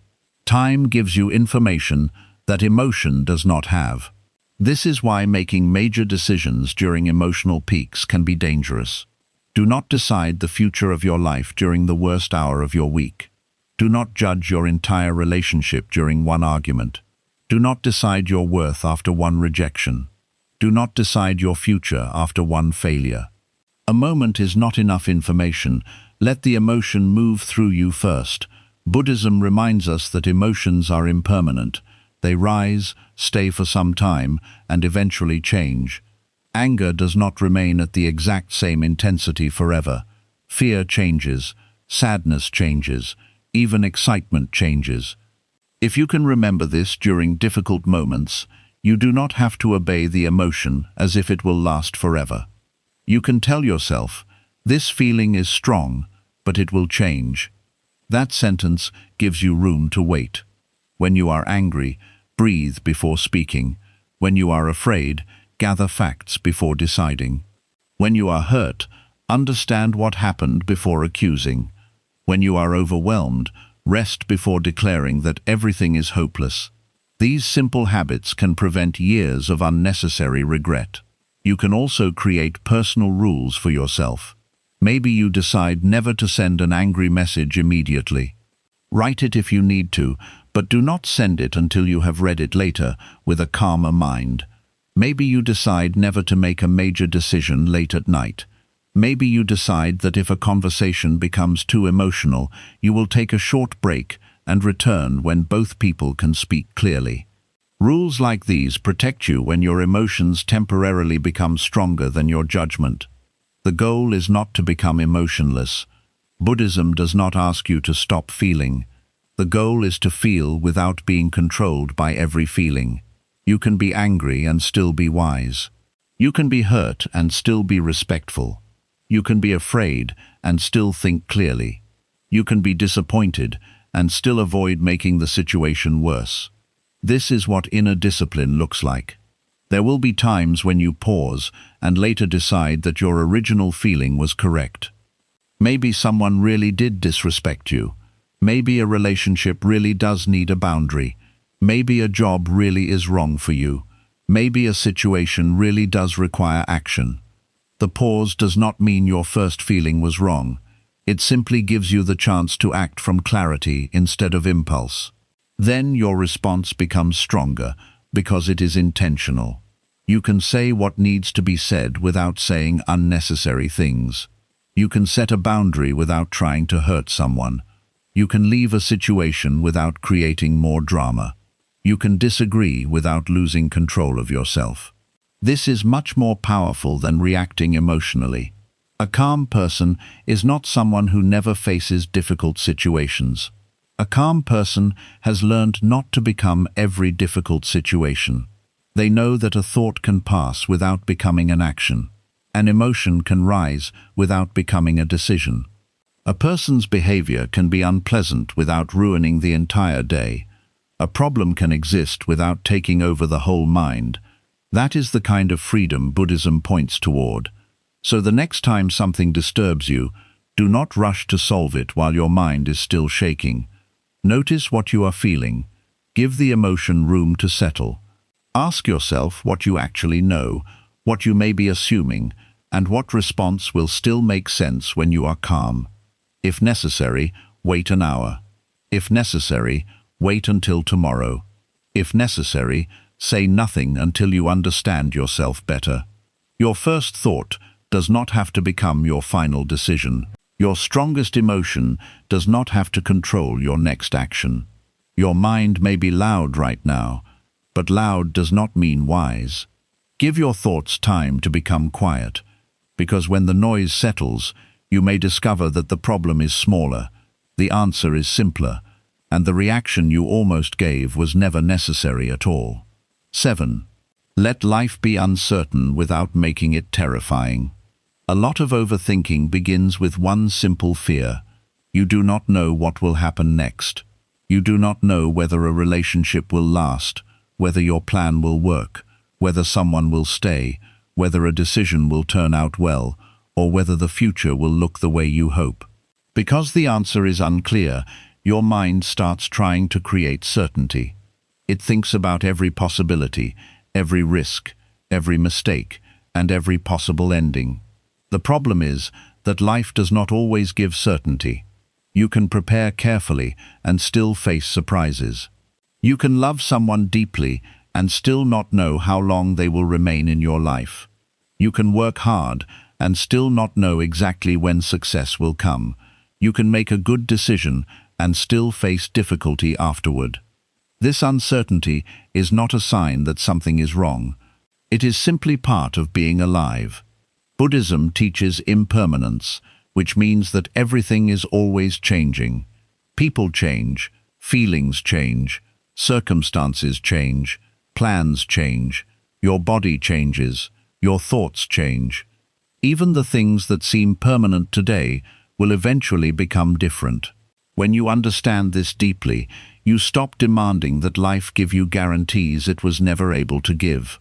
Time gives you information that emotion does not have. This is why making major decisions during emotional peaks can be dangerous. Do not decide the future of your life during the worst hour of your week. Do not judge your entire relationship during one argument. Do not decide your worth after one rejection. Do not decide your future after one failure. A moment is not enough information. Let the emotion move through you first. Buddhism reminds us that emotions are impermanent. They rise, stay for some time, and eventually change. Anger does not remain at the exact same intensity forever. Fear changes, sadness changes, even excitement changes. If you can remember this during difficult moments, you do not have to obey the emotion as if it will last forever. You can tell yourself, this feeling is strong, but it will change. That sentence gives you room to wait. When you are angry, breathe before speaking. When you are afraid, gather facts before deciding. When you are hurt, understand what happened before accusing. When you are overwhelmed, rest before declaring that everything is hopeless. These simple habits can prevent years of unnecessary regret. You can also create personal rules for yourself. Maybe you decide never to send an angry message immediately. Write it if you need to, but do not send it until you have read it later with a calmer mind. Maybe you decide never to make a major decision late at night. Maybe you decide that if a conversation becomes too emotional, you will take a short break and return when both people can speak clearly. Rules like these protect you when your emotions temporarily become stronger than your judgment. The goal is not to become emotionless. Buddhism does not ask you to stop feeling. The goal is to feel without being controlled by every feeling. You can be angry and still be wise. You can be hurt and still be respectful. You can be afraid and still think clearly. You can be disappointed and still avoid making the situation worse. This is what inner discipline looks like. There will be times when you pause and later decide that your original feeling was correct. Maybe someone really did disrespect you. Maybe a relationship really does need a boundary. Maybe a job really is wrong for you. Maybe a situation really does require action. The pause does not mean your first feeling was wrong. It simply gives you the chance to act from clarity instead of impulse. Then your response becomes stronger because it is intentional. You can say what needs to be said without saying unnecessary things. You can set a boundary without trying to hurt someone. You can leave a situation without creating more drama. You can disagree without losing control of yourself. This is much more powerful than reacting emotionally. A calm person is not someone who never faces difficult situations. A calm person has learned not to become every difficult situation. They know that a thought can pass without becoming an action. An emotion can rise without becoming a decision. A person's behavior can be unpleasant without ruining the entire day. A problem can exist without taking over the whole mind. That is the kind of freedom Buddhism points toward. So the next time something disturbs you, do not rush to solve it while your mind is still shaking. Notice what you are feeling. Give the emotion room to settle. Ask yourself what you actually know, what you may be assuming, and what response will still make sense when you are calm. If necessary, wait an hour. If necessary, wait until tomorrow. If necessary, say nothing until you understand yourself better. Your first thought does not have to become your final decision. Your strongest emotion does not have to control your next action. Your mind may be loud right now, but loud does not mean wise. Give your thoughts time to become quiet, because when the noise settles, you may discover that the problem is smaller, the answer is simpler, and the reaction you almost gave was never necessary at all. 7. Let life be uncertain without making it terrifying. A lot of overthinking begins with one simple fear. You do not know what will happen next. You do not know whether a relationship will last, whether your plan will work, whether someone will stay, whether a decision will turn out well, or whether the future will look the way you hope. Because the answer is unclear, your mind starts trying to create certainty. It thinks about every possibility, every risk, every mistake, and every possible ending. The problem is that life does not always give certainty. You can prepare carefully and still face surprises. You can love someone deeply and still not know how long they will remain in your life. You can work hard and still not know exactly when success will come. You can make a good decision and still face difficulty afterward. This uncertainty is not a sign that something is wrong. It is simply part of being alive. Buddhism teaches impermanence, which means that everything is always changing. People change, feelings change, circumstances change, plans change, your body changes, your thoughts change. Even the things that seem permanent today will eventually become different. When you understand this deeply, you stop demanding that life give you guarantees it was never able to give.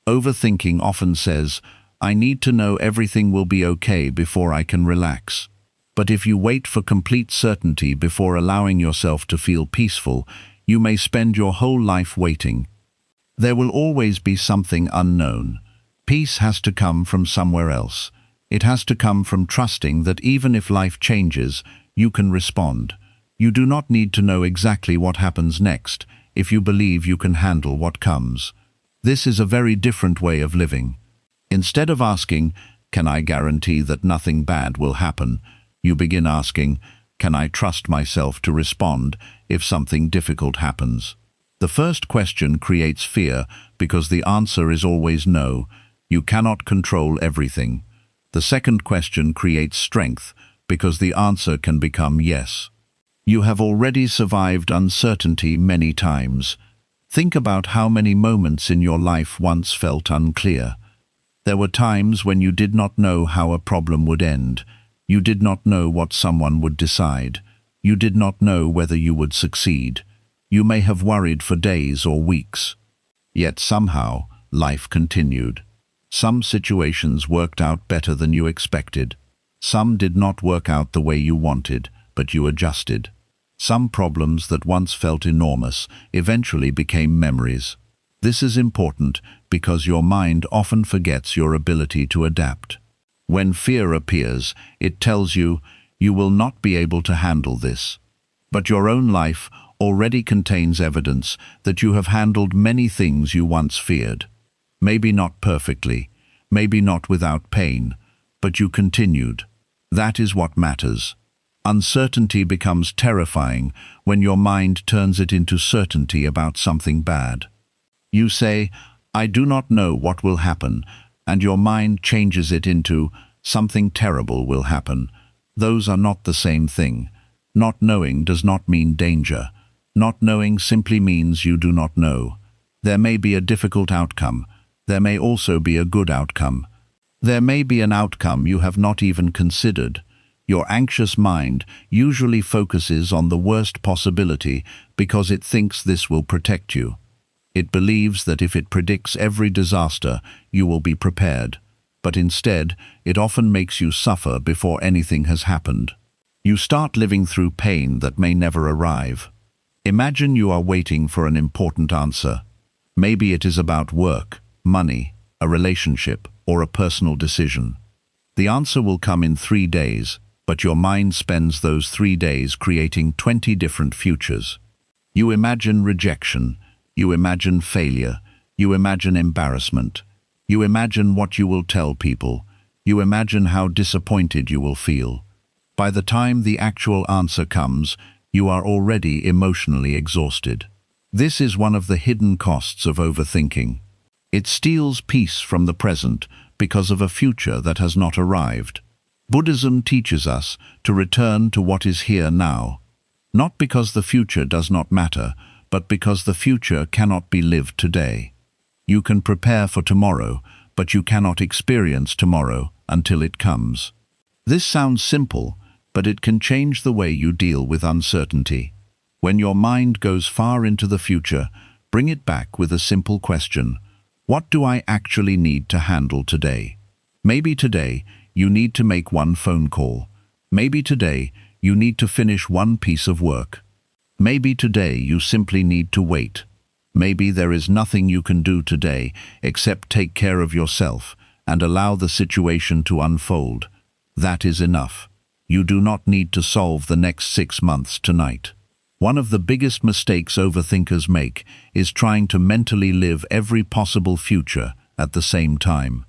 Overthinking often says, "I need to know everything will be okay before I can relax." But if you wait for complete certainty before allowing yourself to feel peaceful, you may spend your whole life waiting. There will always be something unknown. Peace has to come from somewhere else. It has to come from trusting that even if life changes, you can respond. You do not need to know exactly what happens next if you believe you can handle what comes. This is a very different way of living. Instead of asking, "Can I guarantee that nothing bad will happen?" you begin asking, "Can I trust myself to respond if something difficult happens?" The first question creates fear because the answer is always no. You cannot control everything. The second question creates strength because the answer can become yes. You have already survived uncertainty many times. Think about how many moments in your life once felt unclear. There were times when you did not know how a problem would end. You did not know what someone would decide. You did not know whether you would succeed. You may have worried for days or weeks. Yet somehow, life continued. Some situations worked out better than you expected. Some did not work out the way you wanted, but you adjusted. Some problems that once felt enormous eventually became memories. This is important because your mind often forgets your ability to adapt. When fear appears, it tells you, you will not be able to handle this. But your own life already contains evidence that you have handled many things you once feared. Maybe not perfectly, maybe not without pain, but you continued. That is what matters. Uncertainty becomes terrifying when your mind turns it into certainty about something bad. You say, I do not know what will happen, and your mind changes it into, something terrible will happen. Those are not the same thing. Not knowing does not mean danger. Not knowing simply means you do not know. There may be a difficult outcome. There may also be a good outcome. There may be an outcome you have not even considered. Your anxious mind usually focuses on the worst possibility because it thinks this will protect you. It believes that if it predicts every disaster, you will be prepared. But instead, it often makes you suffer before anything has happened. You start living through pain that may never arrive. Imagine you are waiting for an important answer. Maybe it is about work, money, a relationship, or a personal decision. The answer will come in 3 days, but your mind spends those 3 days creating 20 different futures. You imagine rejection, you imagine failure, you imagine embarrassment, you imagine what you will tell people, you imagine how disappointed you will feel. By the time the actual answer comes, you are already emotionally exhausted. This is one of the hidden costs of overthinking. It steals peace from the present because of a future that has not arrived. Buddhism teaches us to return to what is here now, not because the future does not matter, but because the future cannot be lived today. You can prepare for tomorrow, but you cannot experience tomorrow until it comes. This sounds simple, but it can change the way you deal with uncertainty. When your mind goes far into the future, bring it back with a simple question. What do I actually need to handle today? Maybe today, you need to make one phone call. Maybe today, you need to finish one piece of work. Maybe today you simply need to wait. Maybe there is nothing you can do today except take care of yourself and allow the situation to unfold. That is enough. You do not need to solve the next 6 months tonight. One of the biggest mistakes overthinkers make is trying to mentally live every possible future at the same time.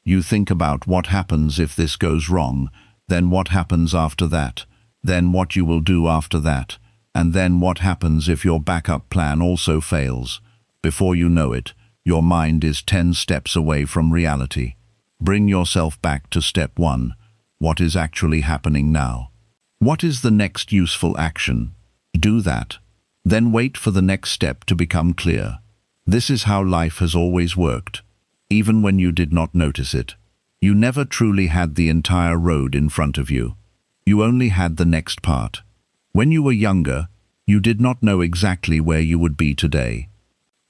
You think about what happens if this goes wrong, then what happens after that, then what you will do after that, and then what happens if your backup plan also fails. Before you know it, your mind is 10 steps away from reality. Bring yourself back to step 1. What is actually happening now? What is the next useful action? Do that. Then wait for the next step to become clear. This is how life has always worked. Even when you did not notice it. You never truly had the entire road in front of you. You only had the next part. When you were younger, you did not know exactly where you would be today.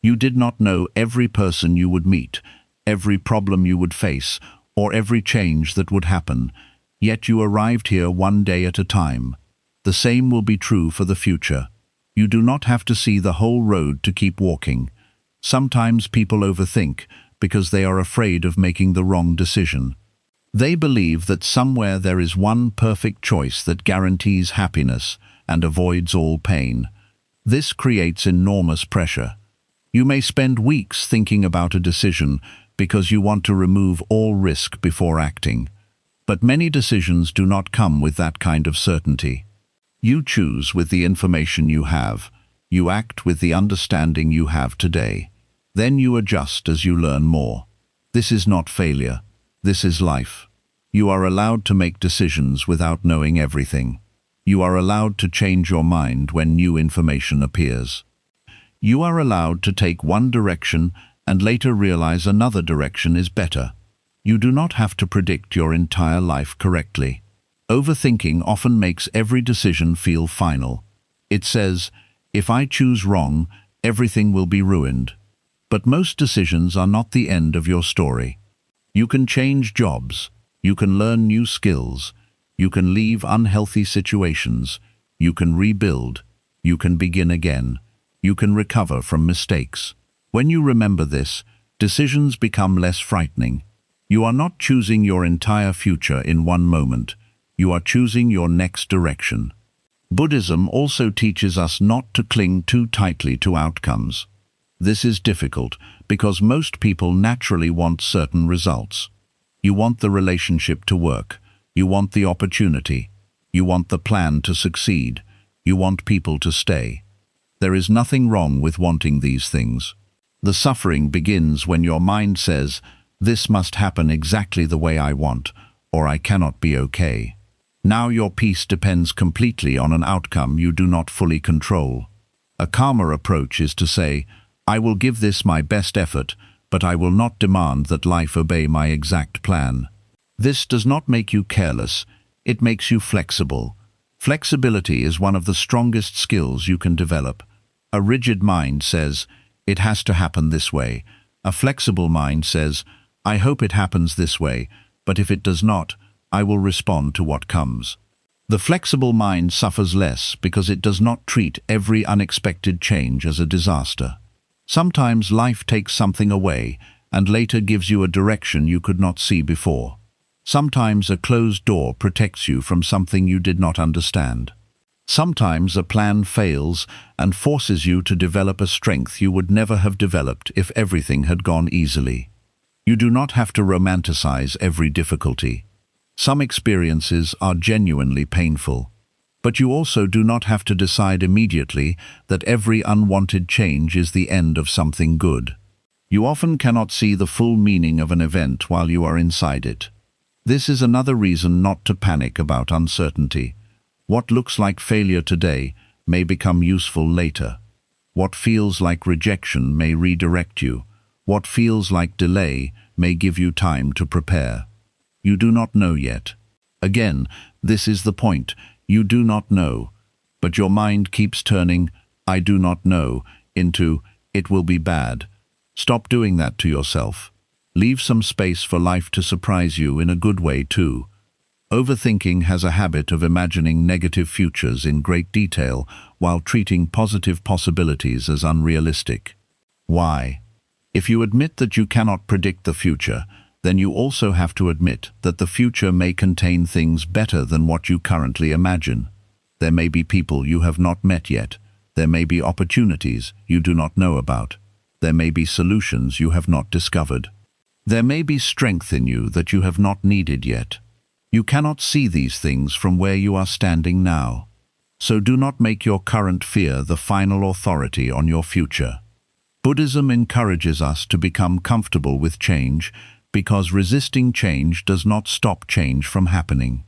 You did not know every person you would meet, every problem you would face, or every change that would happen. Yet you arrived here one day at a time. The same will be true for the future. You do not have to see the whole road to keep walking. Sometimes people overthink because they are afraid of making the wrong decision. They believe that somewhere there is one perfect choice that guarantees happiness and avoids all pain. This creates enormous pressure. You may spend weeks thinking about a decision because you want to remove all risk before acting. But many decisions do not come with that kind of certainty. You choose with the information you have. You act with the understanding you have today. Then you adjust as you learn more. This is not failure. This is life. You are allowed to make decisions without knowing everything. You are allowed to change your mind when new information appears. You are allowed to take one direction and later realize another direction is better. You do not have to predict your entire life correctly. Overthinking often makes every decision feel final. It says, if I choose wrong, everything will be ruined. But most decisions are not the end of your story. You can change jobs. You can learn new skills. You can leave unhealthy situations. You can rebuild. You can begin again. You can recover from mistakes. When you remember this, decisions become less frightening. You are not choosing your entire future in one moment. You are choosing your next direction. Buddhism also teaches us not to cling too tightly to outcomes. This is difficult because most people naturally want certain results. You want the relationship to work. You want the opportunity. You want the plan to succeed. You want people to stay. There is nothing wrong with wanting these things. The suffering begins when your mind says, "This must happen exactly the way I want, or I cannot be okay." Now your peace depends completely on an outcome you do not fully control. A calmer approach is to say, "I will give this my best effort, but I will not demand that life obey my exact plan." This does not make you careless, it makes you flexible. Flexibility is one of the strongest skills you can develop. A rigid mind says, "It has to happen this way." A flexible mind says, "I hope it happens this way, but if it does not, I will respond to what comes." The flexible mind suffers less because it does not treat every unexpected change as a disaster. Sometimes life takes something away and later gives you a direction you could not see before. Sometimes a closed door protects you from something you did not understand. Sometimes a plan fails and forces you to develop a strength you would never have developed if everything had gone easily. You do not have to romanticize every difficulty. Some experiences are genuinely painful. But you also do not have to decide immediately that every unwanted change is the end of something good. You often cannot see the full meaning of an event while you are inside it. This is another reason not to panic about uncertainty. What looks like failure today may become useful later. What feels like rejection may redirect you. What feels like delay may give you time to prepare. You do not know yet. Again, this is the point. You do not know. But your mind keeps turning, "I do not know," into, "It will be bad." Stop doing that to yourself. Leave some space for life to surprise you in a good way too. Overthinking has a habit of imagining negative futures in great detail while treating positive possibilities as unrealistic. Why? If you admit that you cannot predict the future, then you also have to admit that the future may contain things better than what you currently imagine. There may be people you have not met yet. There may be opportunities you do not know about. There may be solutions you have not discovered. There may be strength in you that you have not needed yet. You cannot see these things from where you are standing now. So do not make your current fear the final authority on your future. Buddhism encourages us to become comfortable with change because resisting change does not stop change from happening.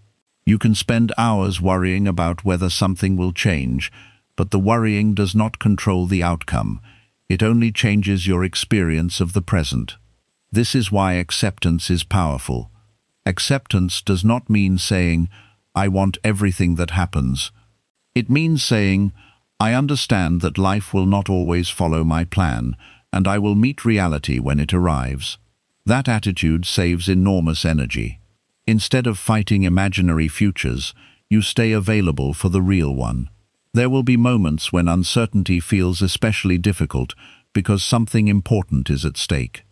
You can spend hours worrying about whether something will change, but the worrying does not control the outcome. It only changes your experience of the present. This is why acceptance is powerful. Acceptance does not mean saying, "I want everything that happens." It means saying, "I understand that life will not always follow my plan, and I will meet reality when it arrives." That attitude saves enormous energy. Instead of fighting imaginary futures, you stay available for the real one. There will be moments when uncertainty feels especially difficult because something important is at stake.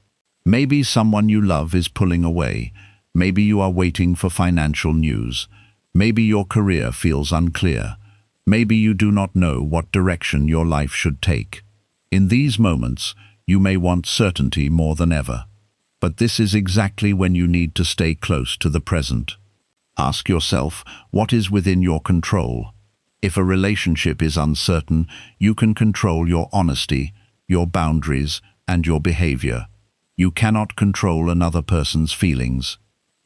Maybe someone you love is pulling away. Maybe you are waiting for financial news. Maybe your career feels unclear. Maybe you do not know what direction your life should take. In these moments, you may want certainty more than ever. But this is exactly when you need to stay close to the present. Ask yourself, what is within your control? If a relationship is uncertain, you can control your honesty, your boundaries, and your behavior. You cannot control another person's feelings.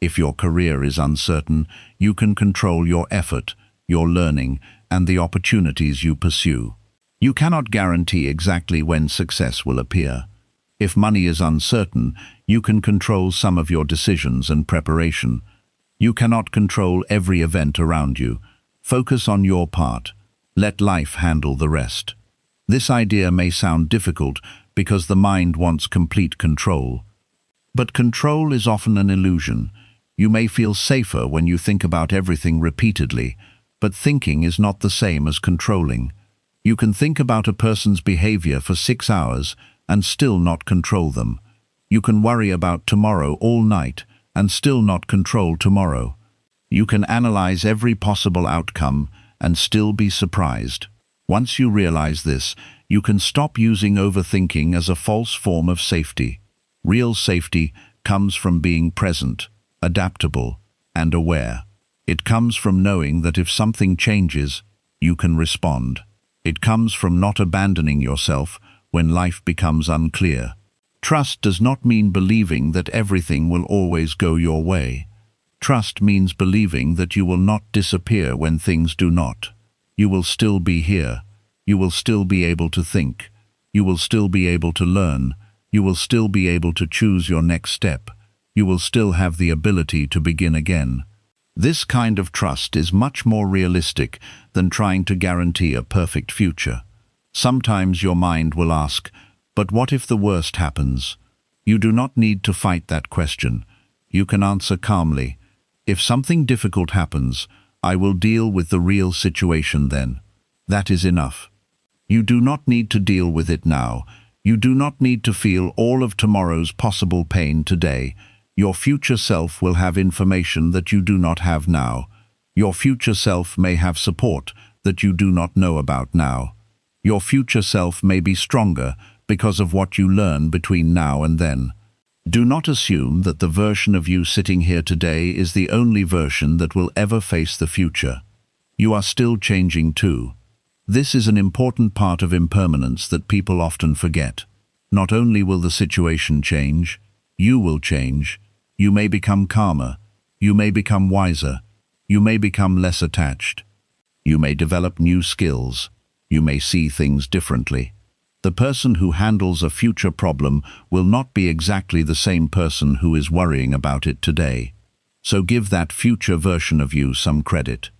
If your career is uncertain, you can control your effort, your learning, and the opportunities you pursue. You cannot guarantee exactly when success will appear. If money is uncertain, you can control some of your decisions and preparation. You cannot control every event around you. Focus on your part. Let life handle the rest. This idea may sound difficult because the mind wants complete control. But control is often an illusion. You may feel safer when you think about everything repeatedly, but thinking is not the same as controlling. You can think about a person's behavior for 6 hours and still not control them. You can worry about tomorrow all night and still not control tomorrow. You can analyze every possible outcome and still be surprised. Once you realize this, you can stop using overthinking as a false form of safety. Real safety comes from being present, adaptable, and aware. It comes from knowing that if something changes, you can respond. It comes from not abandoning yourself when life becomes unclear. Trust does not mean believing that everything will always go your way. Trust means believing that you will not disappear when things do not. You will still be here. You will still be able to think. You will still be able to learn. You will still be able to choose your next step. You will still have the ability to begin again. This kind of trust is much more realistic than trying to guarantee a perfect future. Sometimes your mind will ask, but what if the worst happens? You do not need to fight that question. You can answer calmly, if something difficult happens, I will deal with the real situation then. That is enough. You do not need to deal with it now. You do not need to feel all of tomorrow's possible pain today. Your future self will have information that you do not have now. Your future self may have support that you do not know about now. Your future self may be stronger because of what you learn between now and then. Do not assume that the version of you sitting here today is the only version that will ever face the future. You are still changing too. This is an important part of impermanence that people often forget. Not only will the situation change, you will change. You may become calmer. You may become wiser. You may become less attached. You may develop new skills. You may see things differently. The person who handles a future problem will not be exactly the same person who is worrying about it today. So give that future version of you some credit.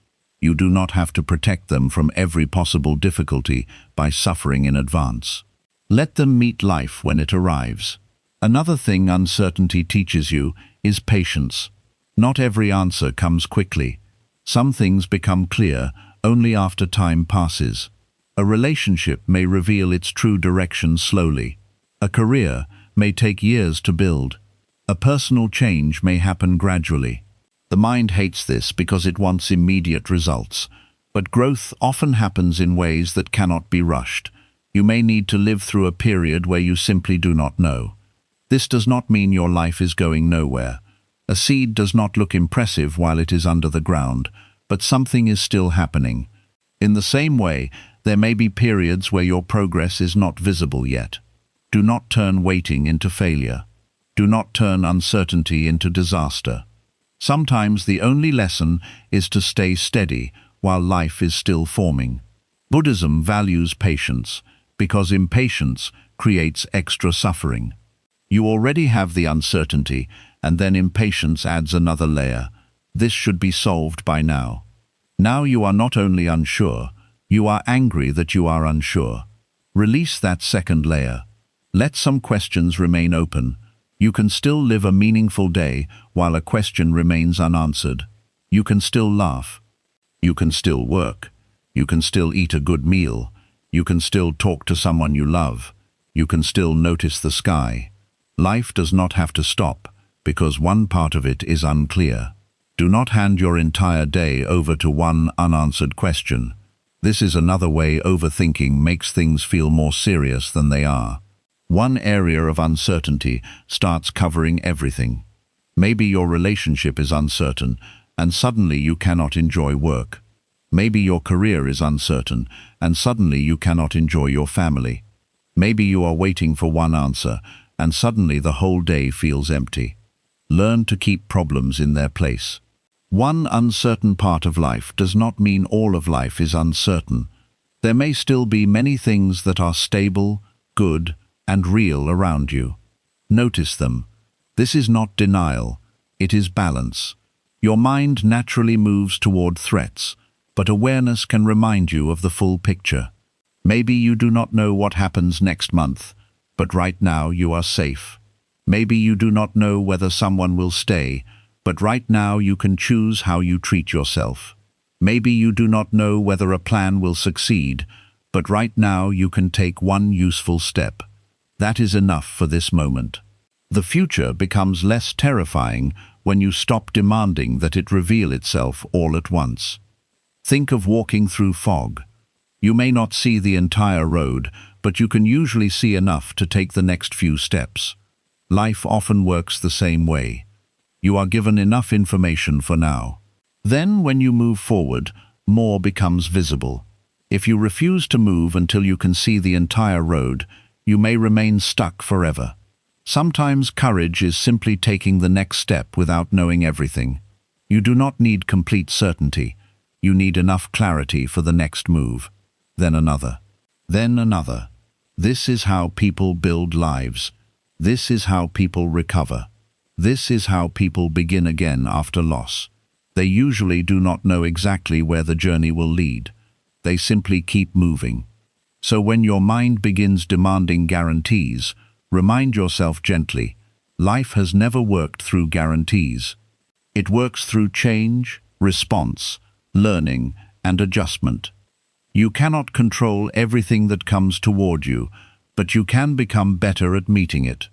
You do not have to protect them from every possible difficulty by suffering in advance. Let them meet life when it arrives. Another thing uncertainty teaches you is patience. Not every answer comes quickly. Some things become clear only after time passes. A relationship may reveal its true direction slowly. A career may take years to build. A personal change may happen gradually. The mind hates this because it wants immediate results. But growth often happens in ways that cannot be rushed. You may need to live through a period where you simply do not know. This does not mean your life is going nowhere. A seed does not look impressive while it is under the ground, but something is still happening. In the same way, there may be periods where your progress is not visible yet. Do not turn waiting into failure. Do not turn uncertainty into disaster. Sometimes the only lesson is to stay steady while life is still forming. Buddhism values patience because impatience creates extra suffering. You already have the uncertainty, and then impatience adds another layer. This should be solved by now. Now you are not only unsure, you are angry that you are unsure. Release that second layer. Let some questions remain open. You can still live a meaningful day while a question remains unanswered. You can still laugh. You can still work. You can still eat a good meal. You can still talk to someone you love. You can still notice the sky. Life does not have to stop because one part of it is unclear. Do not hand your entire day over to one unanswered question. This is another way overthinking makes things feel more serious than they are. One area of uncertainty starts covering everything. Maybe your relationship is uncertain, and suddenly you cannot enjoy work. Maybe your career is uncertain, and suddenly you cannot enjoy your family. Maybe you are waiting for one answer, and suddenly the whole day feels empty. Learn to keep problems in their place. One uncertain part of life does not mean all of life is uncertain. There may still be many things that are stable, good, and real around you. Notice them. This is not denial, it is balance. Your mind naturally moves toward threats, but awareness can remind you of the full picture. Maybe you do not know what happens next month, but right now you are safe. Maybe you do not know whether someone will stay, but right now you can choose how you treat yourself. Maybe you do not know whether a plan will succeed, but right now you can take one useful step. That is enough for this moment. The future becomes less terrifying when you stop demanding that it reveal itself all at once. Think of walking through fog. You may not see the entire road, but you can usually see enough to take the next few steps. Life often works the same way. You are given enough information for now. Then, when you move forward, more becomes visible. If you refuse to move until you can see the entire road, you may remain stuck forever. Sometimes courage is simply taking the next step without knowing everything. You do not need complete certainty. You need enough clarity for the next move. Then another. Then another. This is how people build lives. This is how people recover. This is how people begin again after loss. They usually do not know exactly where the journey will lead. They simply keep moving. So when your mind begins demanding guarantees, remind yourself gently, life has never worked through guarantees. It works through change, response, learning, and adjustment. You cannot control everything that comes toward you, but you can become better at meeting it.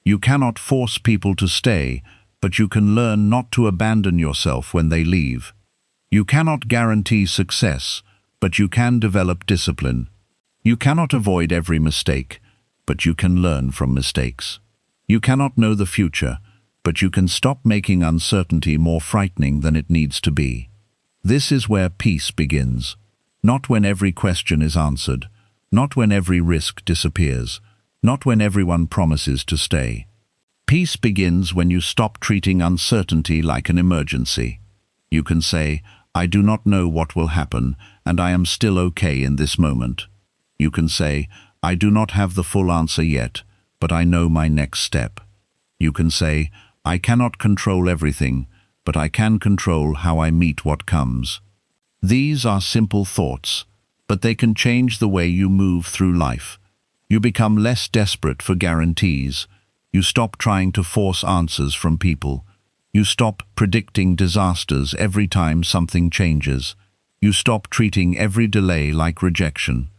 You cannot force people to stay, but you can learn not to abandon yourself when they leave. You cannot guarantee success, but you can develop discipline. You cannot avoid every mistake, but you can learn from mistakes. You cannot know the future, but you can stop making uncertainty more frightening than it needs to be. This is where peace begins. Not when every question is answered, not when every risk disappears, not when everyone promises to stay. Peace begins when you stop treating uncertainty like an emergency. You can say, I do not know what will happen, and I am still okay in this moment. You can say, I do not have the full answer yet, but I know my next step. You can say, I cannot control everything, but I can control how I meet what comes. These are simple thoughts, but they can change the way you move through life. You become less desperate for guarantees. You stop trying to force answers from people. You stop predicting disasters every time something changes. You stop treating every delay like rejection.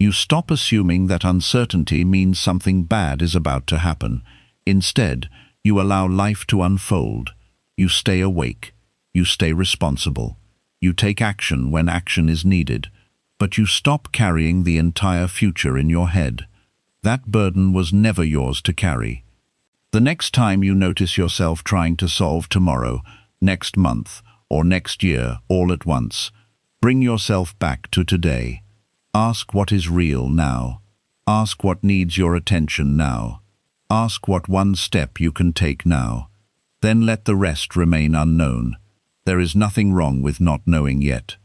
You stop assuming that uncertainty means something bad is about to happen. Instead, you allow life to unfold. You stay awake. You stay responsible. You take action when action is needed. But you stop carrying the entire future in your head. That burden was never yours to carry. The next time you notice yourself trying to solve tomorrow, next month, or next year all at once, bring yourself back to today. Ask what is real now. Ask what needs your attention now. Ask what one step you can take now. Then let the rest remain unknown. There is nothing wrong with not knowing yet.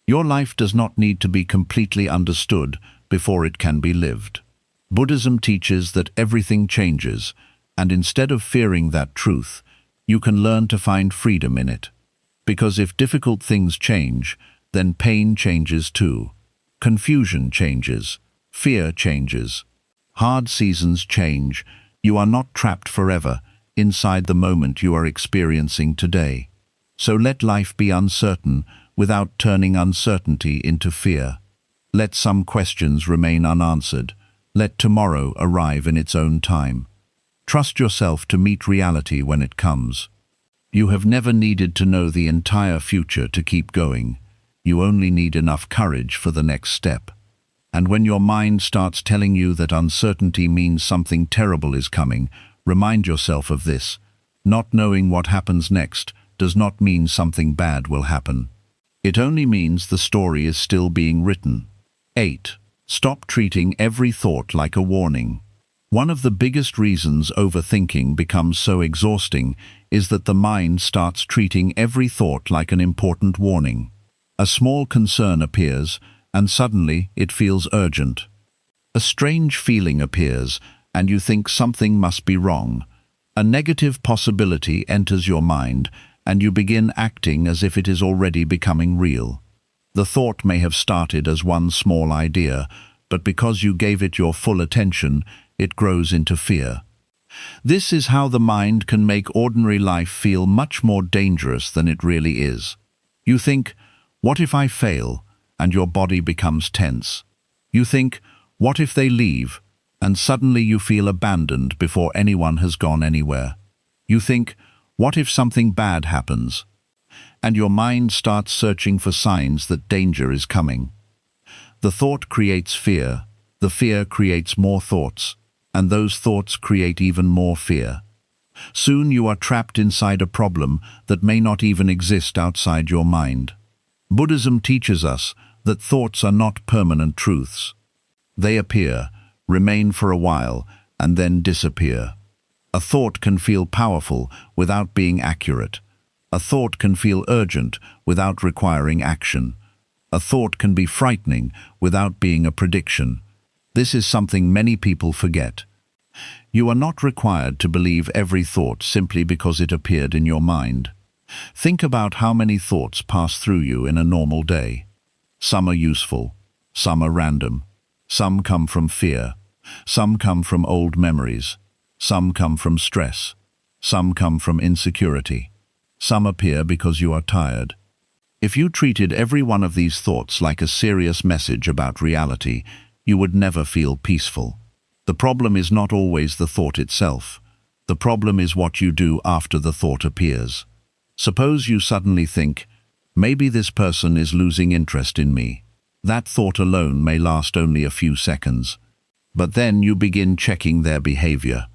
Your life does not need to be completely understood before it can be lived. Buddhism teaches that everything changes, and instead of fearing that truth, you can learn to find freedom in it. Because if difficult things change, then pain changes too. Confusion changes. Fear changes. Hard seasons change. You are not trapped forever inside the moment you are experiencing today. So let life be uncertain without turning uncertainty into fear. Let some questions remain unanswered. Let tomorrow arrive in its own time. Trust yourself to meet reality when it comes. You have never needed to know the entire future to keep going. You only need enough courage for the next step. And when your mind starts telling you that uncertainty means something terrible is coming, remind yourself of this. Not knowing what happens next does not mean something bad will happen. It only means the story is still being written. 8. Stop treating every thought like a warning. One of the biggest reasons overthinking becomes so exhausting is that the mind starts treating every thought like an important warning. A small concern appears, and suddenly it feels urgent. A strange feeling appears, and you think something must be wrong. A negative possibility enters your mind, and you begin acting as if it is already becoming real. The thought may have started as one small idea, but because you gave it your full attention, it grows into fear. This is how the mind can make ordinary life feel much more dangerous than it really is. You think, what if I fail? And your body becomes tense. You think, what if they leave? and suddenly you feel abandoned before anyone has gone anywhere. You think, what if something bad happens? And your mind starts searching for signs that danger is coming. The thought creates fear, the fear creates more thoughts, and those thoughts create even more fear. Soon you are trapped inside a problem that may not even exist outside your mind. Buddhism teaches us that thoughts are not permanent truths. They appear, remain for a while, and then disappear. A thought can feel powerful without being accurate. A thought can feel urgent without requiring action. A thought can be frightening without being a prediction. This is something many people forget. You are not required to believe every thought simply because it appeared in your mind. Think about how many thoughts pass through you in a normal day. Some are useful, some are random, some come from fear, some come from old memories, some come from stress, some come from insecurity, some appear because you are tired. If you treated every one of these thoughts like a serious message about reality, you would never feel peaceful. The problem is not always the thought itself. The problem is what you do after the thought appears. Suppose you suddenly think, maybe this person is losing interest in me. That thought alone may last only a few seconds. But then you begin checking their behavior.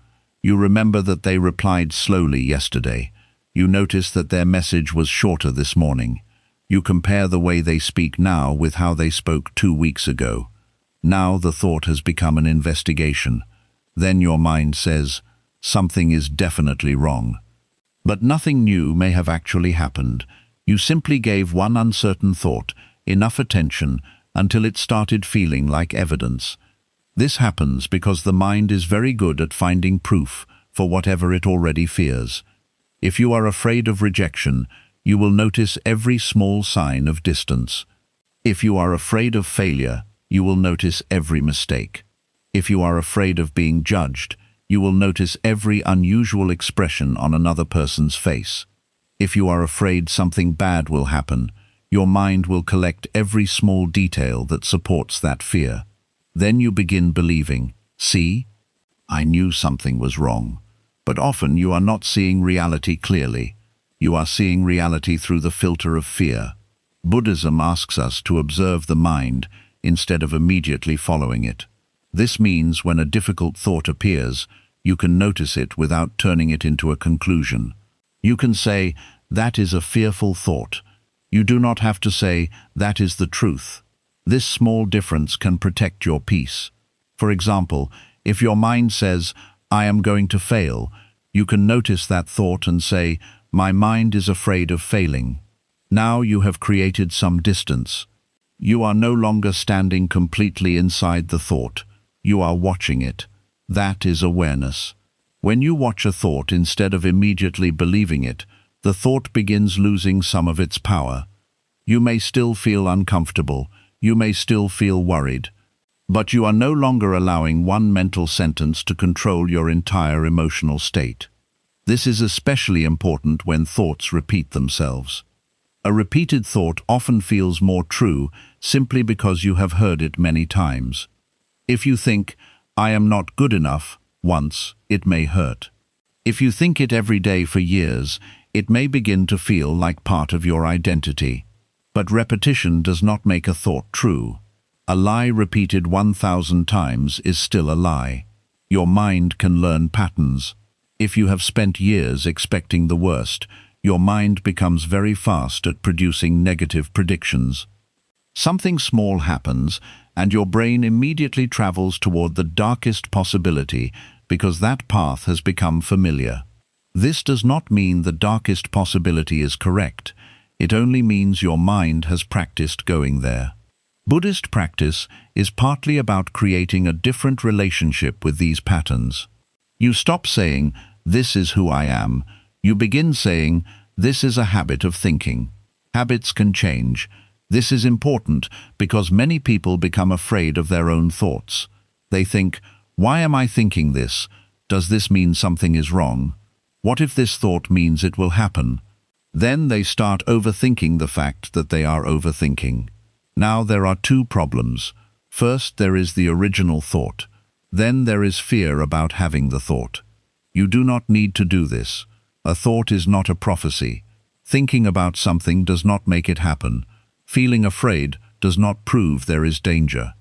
You remember that they replied slowly yesterday. You notice that their message was shorter this morning. You compare the way they speak now with how they spoke 2 weeks ago. Now the thought has become an investigation. Then your mind says, something is definitely wrong. But nothing new may have actually happened. You simply gave one uncertain thought enough attention until it started feeling like evidence. This happens because the mind is very good at finding proof for whatever it already fears. If you are afraid of rejection, you will notice every small sign of distance. If you are afraid of failure, you will notice every mistake. If you are afraid of being judged, you will notice every unusual expression on another person's face. If you are afraid something bad will happen, your mind will collect every small detail that supports that fear. Then you begin believing, see, I knew something was wrong. But often you are not seeing reality clearly. You are seeing reality through the filter of fear. Buddhism asks us to observe the mind instead of immediately following it. This means when a difficult thought appears, you can notice it without turning it into a conclusion. You can say, that is a fearful thought. You do not have to say, that is the truth. This small difference can protect your peace. For example, if your mind says, I am going to fail, you can notice that thought and say, my mind is afraid of failing. Now you have created some distance. You are no longer standing completely inside the thought. You are watching it. That is awareness. When you watch a thought instead of immediately believing it, the thought begins losing some of its power. You may still feel uncomfortable. You may still feel worried. But you are no longer allowing one mental sentence to control your entire emotional state. This is especially important when thoughts repeat themselves. A repeated thought often feels more true simply because you have heard it many times. If you think, I am not good enough, once, it may hurt. If you think it every day for years, it may begin to feel like part of your identity. But repetition does not make a thought true. A lie repeated 1,000 times is still a lie. Your mind can learn patterns. If you have spent years expecting the worst, your mind becomes very fast at producing negative predictions. Something small happens, and your brain immediately travels toward the darkest possibility because that path has become familiar. This does not mean the darkest possibility is correct. It only means your mind has practiced going there. Buddhist practice is partly about creating a different relationship with these patterns. You stop saying, this is who I am. You begin saying, this is a habit of thinking. Habits can change. This is important because many people become afraid of their own thoughts. They think, why am I thinking this? Does this mean something is wrong? What if this thought means it will happen? Then they start overthinking the fact that they are overthinking. Now there are two problems. First, there is the original thought. Then there is fear about having the thought. You do not need to do this. A thought is not a prophecy. Thinking about something does not make it happen. Feeling afraid does not prove there is danger.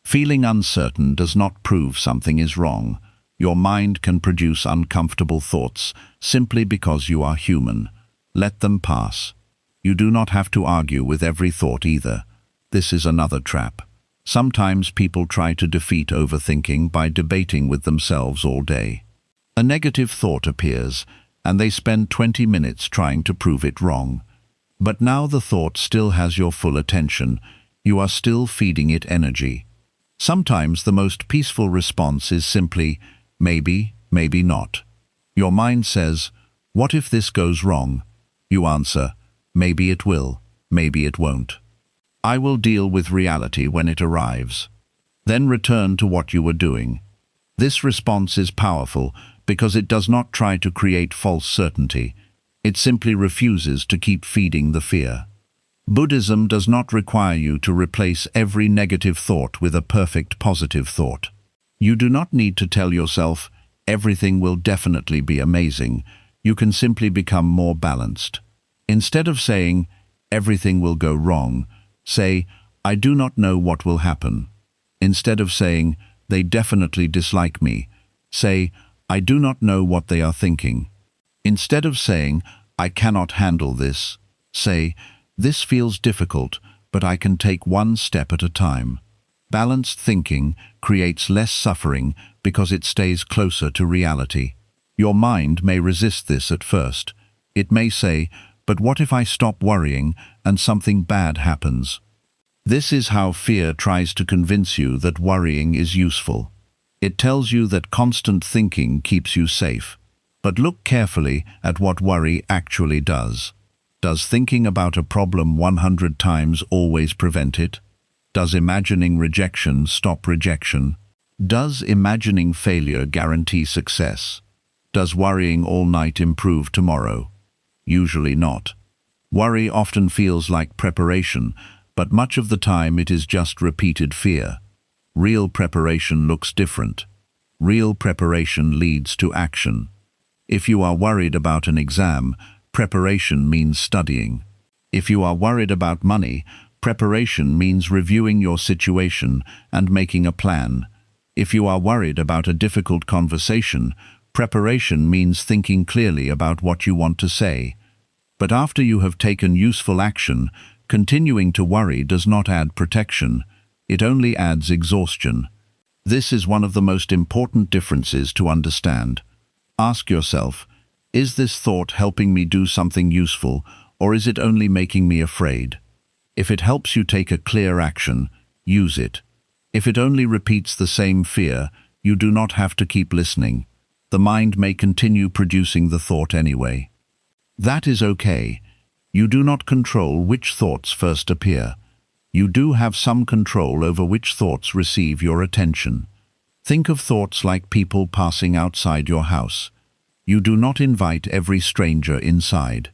Feeling uncertain does not prove something is wrong. Your mind can produce uncomfortable thoughts simply because you are human. Let them pass. You do not have to argue with every thought either. This is another trap. Sometimes people try to defeat overthinking by debating with themselves all day. A negative thought appears, and they spend 20 minutes trying to prove it wrong. But now the thought still has your full attention. You are still feeding it energy. Sometimes the most peaceful response is simply, maybe, maybe not. Your mind says, what if this goes wrong? You answer, maybe it will, maybe it won't. I will deal with reality when it arrives. Then return to what you were doing. This response is powerful because it does not try to create false certainty. It simply refuses to keep feeding the fear. Buddhism does not require you to replace every negative thought with a perfect positive thought. You do not need to tell yourself, everything will definitely be amazing. You can simply become more balanced. Instead of saying, everything will go wrong, say, I do not know what will happen. Instead of saying, they definitely dislike me, say, I do not know what they are thinking. Instead of saying, I cannot handle this, say, this feels difficult, but I can take one step at a time. Balanced thinking creates less suffering because it stays closer to reality. Your mind may resist this at first. It may say, but what if I stop worrying and something bad happens? This is how fear tries to convince you that worrying is useful. It tells you that constant thinking keeps you safe. But look carefully at what worry actually does. Does thinking about a problem 100 times always prevent it? Does imagining rejection stop rejection? Does imagining failure guarantee success? Does worrying all night improve tomorrow? Usually not. Worry often feels like preparation, but much of the time it is just repeated fear. Real preparation looks different. Real preparation leads to action. If you are worried about an exam, preparation means studying. If you are worried about money, preparation means reviewing your situation and making a plan. If you are worried about a difficult conversation, preparation means thinking clearly about what you want to say. But after you have taken useful action, continuing to worry does not add protection. It only adds exhaustion. This is one of the most important differences to understand. Ask yourself, is this thought helping me do something useful, or is it only making me afraid? If it helps you take a clear action, use it. If it only repeats the same fear, you do not have to keep listening. The mind may continue producing the thought anyway. That is okay. You do not control which thoughts first appear. You do have some control over which thoughts receive your attention. Think of thoughts like people passing outside your house. You do not invite every stranger inside.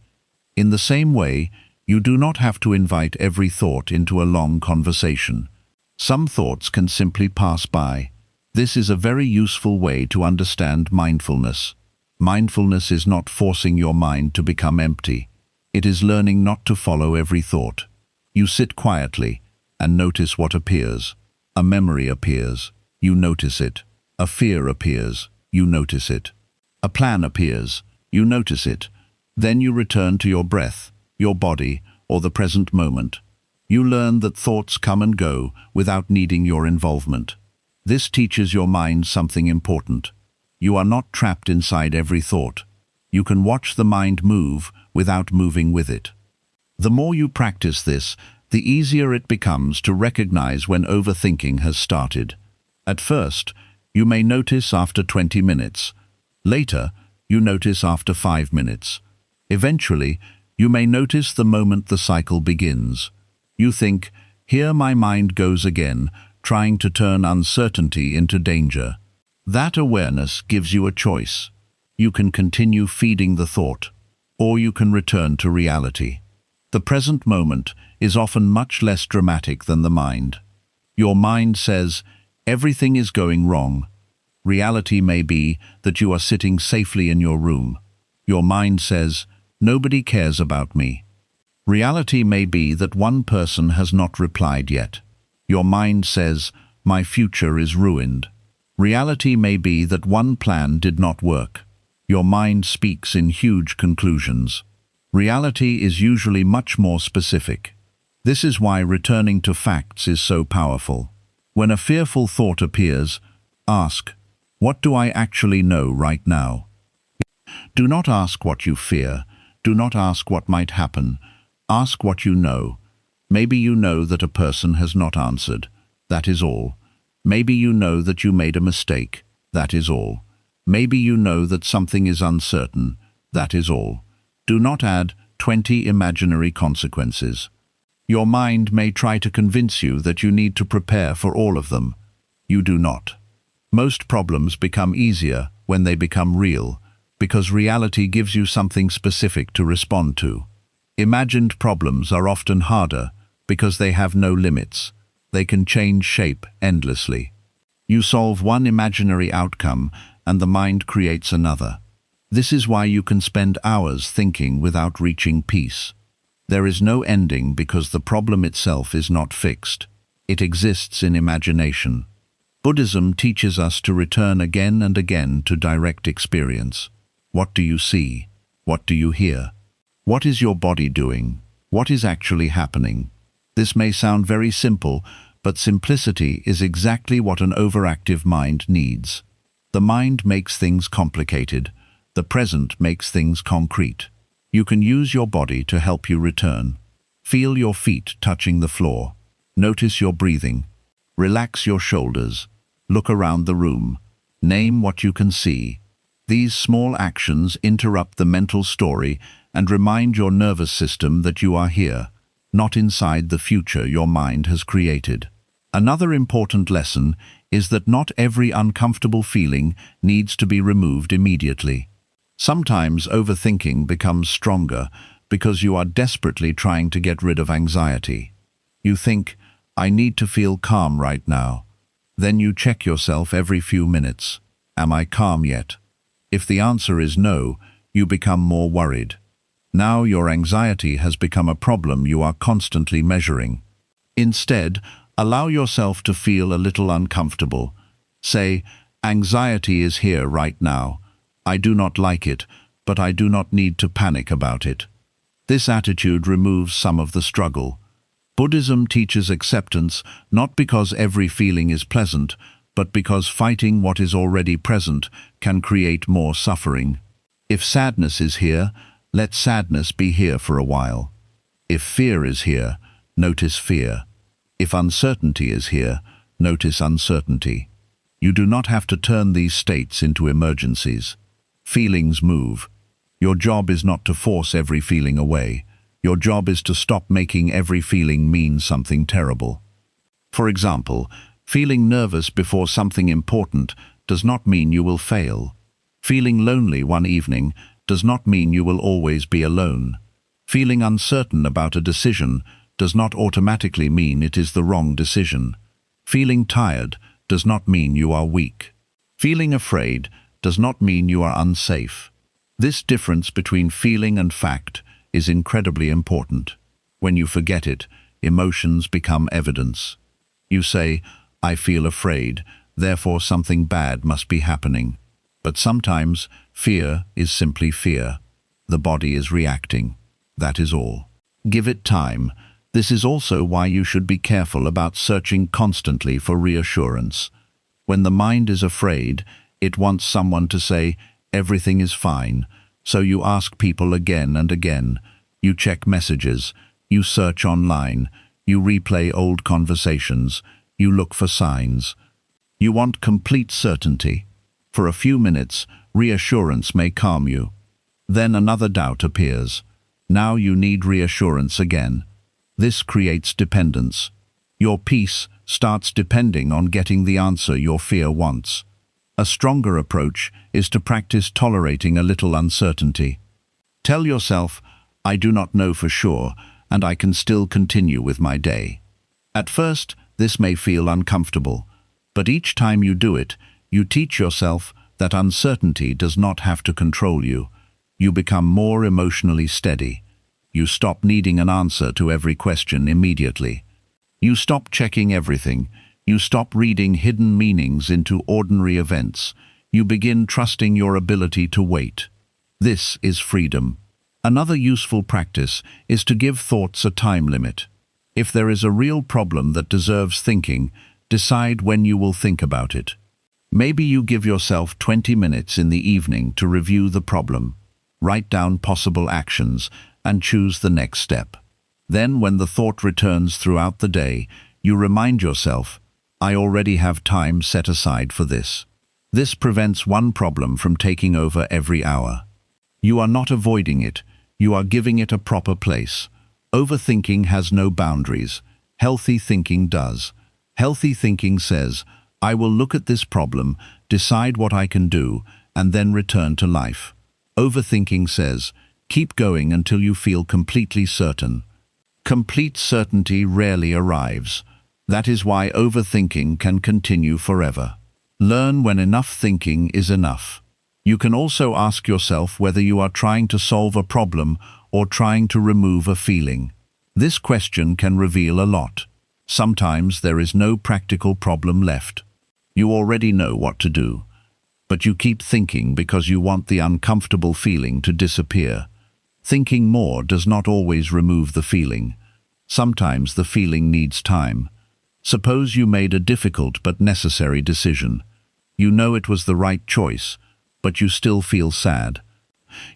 In the same way, you do not have to invite every thought into a long conversation. Some thoughts can simply pass by. This is a very useful way to understand mindfulness. Mindfulness is not forcing your mind to become empty. It is learning not to follow every thought. You sit quietly and notice what appears. A memory appears. You notice it. A fear appears. You notice it. A plan appears. You notice it. Then you return to your breath, your body, or the present moment. You learn that thoughts come and go without needing your involvement. This teaches your mind something important. You are not trapped inside every thought. You can watch the mind move without moving with it. The more you practice this, the easier it becomes to recognize when overthinking has started. At first, you may notice after 20 minutes. Later, you notice after 5 minutes. Eventually, you may notice the moment the cycle begins. You think, here my mind goes again, trying to turn uncertainty into danger. That awareness gives you a choice. You can continue feeding the thought, or you can return to reality. The present moment is often much less dramatic than the mind. Your mind says, everything is going wrong, Reality may be that you are sitting safely in your room. Your mind says, "Nobody cares about me." Reality may be that one person has not replied yet. Your mind says, "My future is ruined." Reality may be that one plan did not work. Your mind speaks in huge conclusions. Reality is usually much more specific. This is why returning to facts is so powerful. When a fearful thought appears, ask, "What do I actually know right now?" Do not ask what you fear. Do not ask what might happen. Ask what you know. Maybe you know that a person has not answered. That is all. Maybe you know that you made a mistake. That is all. Maybe you know that something is uncertain. That is all. Do not add 20 imaginary consequences. Your mind may try to convince you that you need to prepare for all of them. You do not. Most problems become easier when they become real, because reality gives you something specific to respond to. Imagined problems are often harder because they have no limits. They can change shape endlessly. You solve one imaginary outcome and the mind creates another. This is why you can spend hours thinking without reaching peace. There is no ending because the problem itself is not fixed. It exists in imagination. Buddhism teaches us to return again and again to direct experience. What do you see? What do you hear? What is your body doing? What is actually happening? This may sound very simple, but simplicity is exactly what an overactive mind needs. The mind makes things complicated. The present makes things concrete. You can use your body to help you return. Feel your feet touching the floor. Notice your breathing. Relax your shoulders. Look around the room. Name what you can see. These small actions interrupt the mental story and remind your nervous system that you are here, not inside the future your mind has created. Another important lesson is that not every uncomfortable feeling needs to be removed immediately. Sometimes overthinking becomes stronger because you are desperately trying to get rid of anxiety. You think, "I need to feel calm right now." Then you check yourself every few minutes. Am I calm yet? If the answer is no, you become more worried. Now your anxiety has become a problem you are constantly measuring. Instead, allow yourself to feel a little uncomfortable. Say, "Anxiety is here right now. I do not like it, but I do not need to panic about it." This attitude removes some of the struggle. Buddhism teaches acceptance not because every feeling is pleasant, but because fighting what is already present can create more suffering. If sadness is here, let sadness be here for a while. If fear is here, notice fear. If uncertainty is here, notice uncertainty. You do not have to turn these states into emergencies. Feelings move. Your job is not to force every feeling away. Your job is to stop making every feeling mean something terrible. For example, feeling nervous before something important does not mean you will fail. Feeling lonely one evening does not mean you will always be alone. Feeling uncertain about a decision does not automatically mean it is the wrong decision. Feeling tired does not mean you are weak. Feeling afraid does not mean you are unsafe. This difference between feeling and fact is incredibly important. When you forget it, emotions become evidence. You say, "I feel afraid, therefore something bad must be happening." But sometimes fear is simply fear. The body is reacting. That is all. Give it time. This is also why you should be careful about searching constantly for reassurance. When the mind is afraid, it wants someone to say, "Everything is fine." So you ask people again and again. You check messages. You search online. You replay old conversations. You look for signs. You want complete certainty. For a few minutes, reassurance may calm you. Then another doubt appears. Now you need reassurance again. This creates dependence. Your peace starts depending on getting the answer your fear wants. A stronger approach is to practice tolerating a little uncertainty. Tell yourself, "I do not know for sure, and I can still continue with my day." At first, this may feel uncomfortable, but each time you do it, You teach yourself that uncertainty does not have to control you. You become more emotionally steady. You stop needing an answer to every question immediately. You stop checking everything. You stop reading hidden meanings into ordinary events. You begin trusting your ability to wait. This is freedom. Another useful practice is to give thoughts a time limit. If there is a real problem that deserves thinking, decide when you will think about it. Maybe you give yourself 20 minutes in the evening to review the problem, write down possible actions, and choose the next step. Then, when the thought returns throughout the day, you remind yourself, I already have time set aside for this. This prevents one problem from taking over every hour. You are not avoiding it, you are giving it a proper place. Overthinking has no boundaries. Healthy thinking does. Healthy thinking says, I will look at this problem, decide what I can do, and then return to life. Overthinking says, keep going until you feel completely certain. Complete certainty rarely arrives. That is why overthinking can continue forever. Learn when enough thinking is enough. You can also ask yourself whether you are trying to solve a problem or trying to remove a feeling. This question can reveal a lot. Sometimes there is no practical problem left. You already know what to do, but you keep thinking because you want the uncomfortable feeling to disappear. Thinking more does not always remove the feeling. Sometimes the feeling needs time. Suppose you made a difficult but necessary decision. You know it was the right choice, but you still feel sad.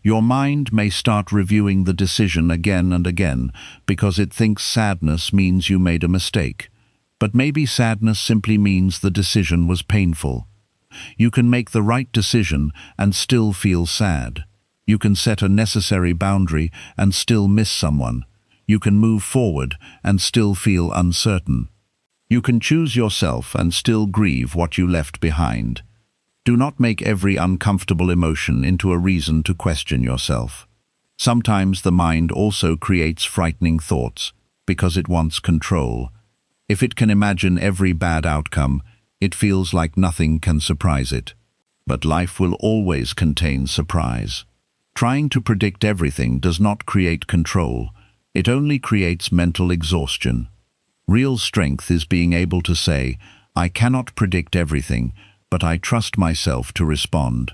Your mind may start reviewing the decision again and again because it thinks sadness means you made a mistake. But maybe sadness simply means the decision was painful. You can make the right decision and still feel sad. You can set a necessary boundary and still miss someone. You can move forward and still feel uncertain. You can choose yourself and still grieve what you left behind. Do not make every uncomfortable emotion into a reason to question yourself. Sometimes the mind also creates frightening thoughts because it wants control. If it can imagine every bad outcome, it feels like nothing can surprise it. But life will always contain surprise. Trying to predict everything does not create control. It only creates mental exhaustion. Real strength is being able to say, I cannot predict everything, but I trust myself to respond.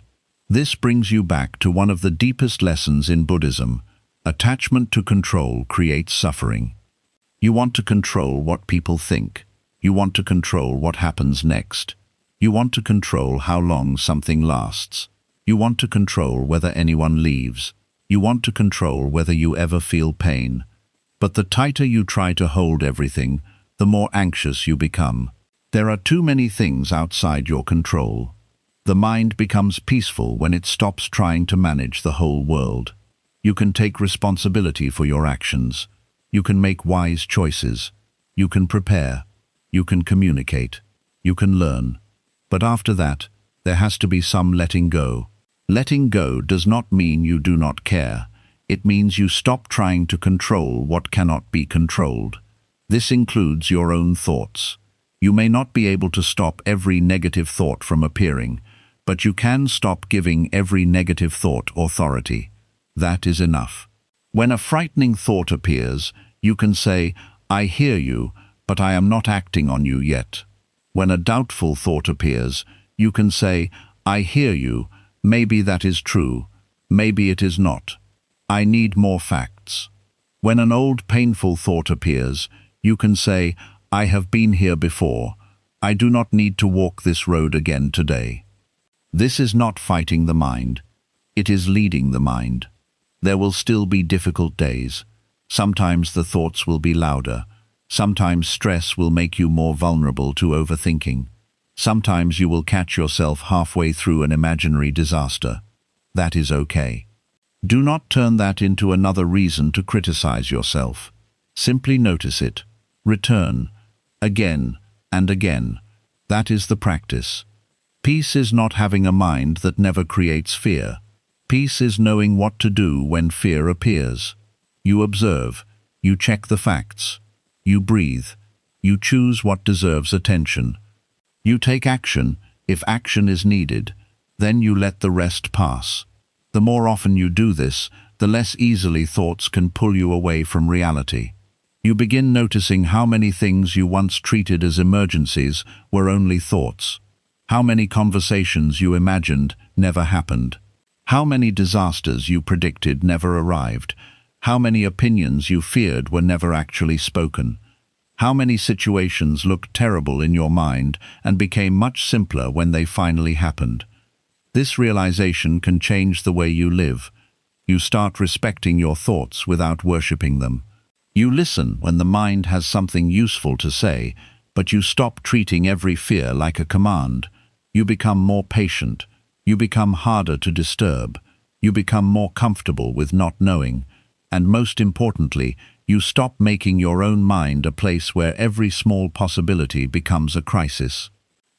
This brings you back to one of the deepest lessons in Buddhism. Attachment to control creates suffering. You want to control what people think. You want to control what happens next. You want to control how long something lasts. You want to control whether anyone leaves. You want to control whether you ever feel pain. But the tighter you try to hold everything, the more anxious you become. There are too many things outside your control. The mind becomes peaceful when it stops trying to manage the whole world. You can take responsibility for your actions. You can make wise choices. You can prepare. You can communicate. You can learn. But after that, there has to be some letting go. Letting go does not mean you do not care. It means you stop trying to control what cannot be controlled. This includes your own thoughts. You may not be able to stop every negative thought from appearing, but you can stop giving every negative thought authority. That is enough. When a frightening thought appears, you can say, I hear you, but I am not acting on you yet. When a doubtful thought appears, you can say, I hear you, maybe that is true, maybe it is not. I need more facts. When an old painful thought appears, you can say, I have been here before. I do not need to walk this road again today. This is not fighting the mind. It is leading the mind. There will still be difficult days. Sometimes the thoughts will be louder. Sometimes stress will make you more vulnerable to overthinking. Sometimes you will catch yourself halfway through an imaginary disaster. That is okay. Do not turn that into another reason to criticize yourself. Simply notice it. Return. Again and again. That is the practice. Peace is not having a mind that never creates fear. Peace is knowing what to do when fear appears. You observe. You check the facts. You breathe. You choose what deserves attention. You take action, If action is needed, then you let the rest pass. The more often you do this, the less easily thoughts can pull you away from reality. You begin noticing how many things you once treated as emergencies were only thoughts. How many conversations you imagined never happened. How many disasters you predicted never arrived. How many opinions you feared were never actually spoken. How many situations looked terrible in your mind and became much simpler when they finally happened. This realization can change the way you live. You start respecting your thoughts without worshipping them. You listen when the mind has something useful to say, but you stop treating every fear like a command. You become more patient. You become harder to disturb. You become more comfortable with not knowing. And most importantly, you stop making your own mind a place where every small possibility becomes a crisis.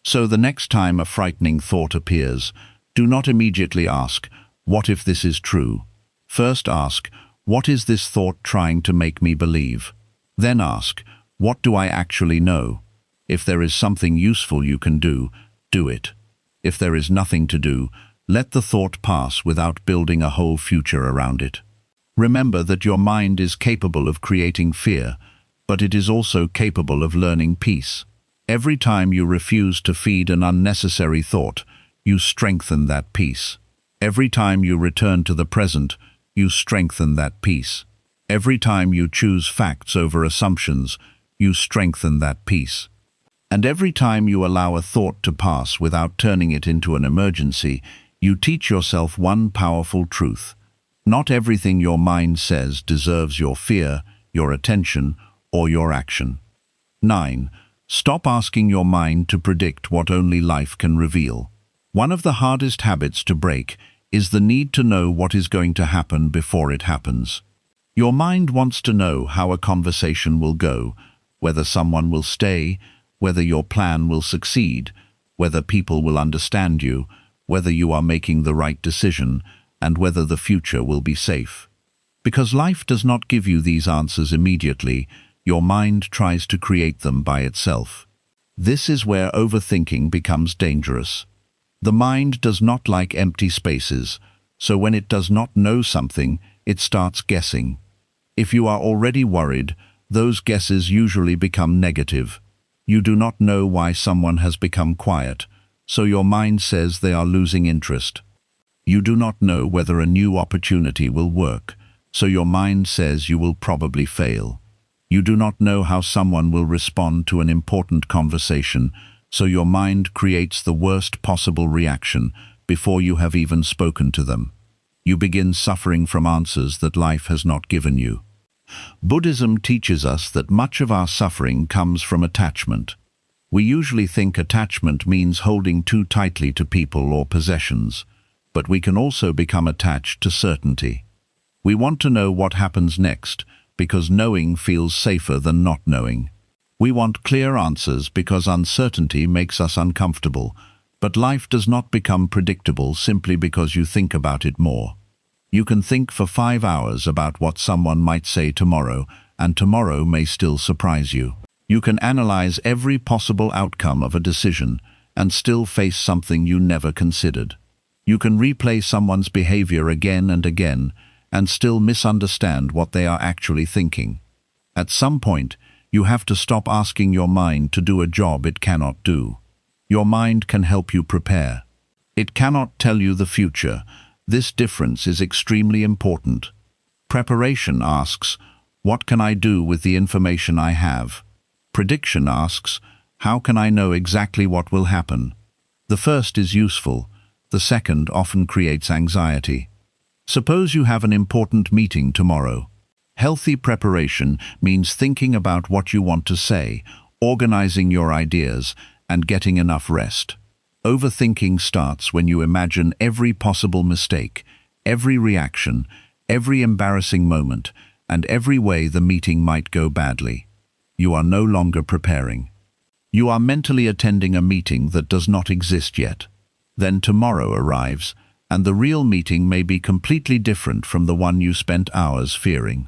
So the next time a frightening thought appears, do not immediately ask, "What if this is true?" First ask, "What is this thought trying to make me believe?" Then ask, "What do I actually know?" If there is something useful you can do, do it. If there is nothing to do, let the thought pass without building a whole future around it. Remember that your mind is capable of creating fear, but it is also capable of learning peace. Every time you refuse to feed an unnecessary thought, you strengthen that peace. Every time you return to the present, you strengthen that peace. Every time you choose facts over assumptions, you strengthen that peace. And every time you allow a thought to pass without turning it into an emergency, you teach yourself one powerful truth. Not everything your mind says deserves your fear, your attention, or your action. 9. Stop asking your mind to predict what only life can reveal. One of the hardest habits to break is the need to know what is going to happen before it happens. Your mind wants to know how a conversation will go, whether someone will stay, whether your plan will succeed, whether people will understand you, whether you are making the right decision, and whether the future will be safe. Because life does not give you these answers immediately, your mind tries to create them by itself. This is where overthinking becomes dangerous. The mind does not like empty spaces, so when it does not know something, it starts guessing. If you are already worried, those guesses usually become negative. You do not know why someone has become quiet, so your mind says they are losing interest. You do not know whether a new opportunity will work, so your mind says you will probably fail. You do not know how someone will respond to an important conversation, so your mind creates the worst possible reaction before you have even spoken to them. You begin suffering from answers that life has not given you. Buddhism teaches us that much of our suffering comes from attachment. We usually think attachment means holding too tightly to people or possessions, but we can also become attached to certainty. We want to know what happens next because knowing feels safer than not knowing. We want clear answers because uncertainty makes us uncomfortable, but life does not become predictable simply because you think about it more. You can think for 5 hours about what someone might say tomorrow, and tomorrow may still surprise you. You can analyze every possible outcome of a decision and still face something you never considered. You can replay someone's behavior again and again and still misunderstand what they are actually thinking. At some point, you have to stop asking your mind to do a job it cannot do. Your mind can help you prepare. It cannot tell you the future. This difference is extremely important. Preparation asks, "What can I do with the information I have?" Prediction asks, "How can I know exactly what will happen?" The first is useful. The second often creates anxiety. Suppose you have an important meeting tomorrow. Healthy preparation means thinking about what you want to say, organizing your ideas, and getting enough rest. Overthinking starts when you imagine every possible mistake, every reaction, every embarrassing moment, and every way the meeting might go badly. You are no longer preparing. You are mentally attending a meeting that does not exist yet. Then tomorrow arrives, and the real meeting may be completely different from the one you spent hours fearing.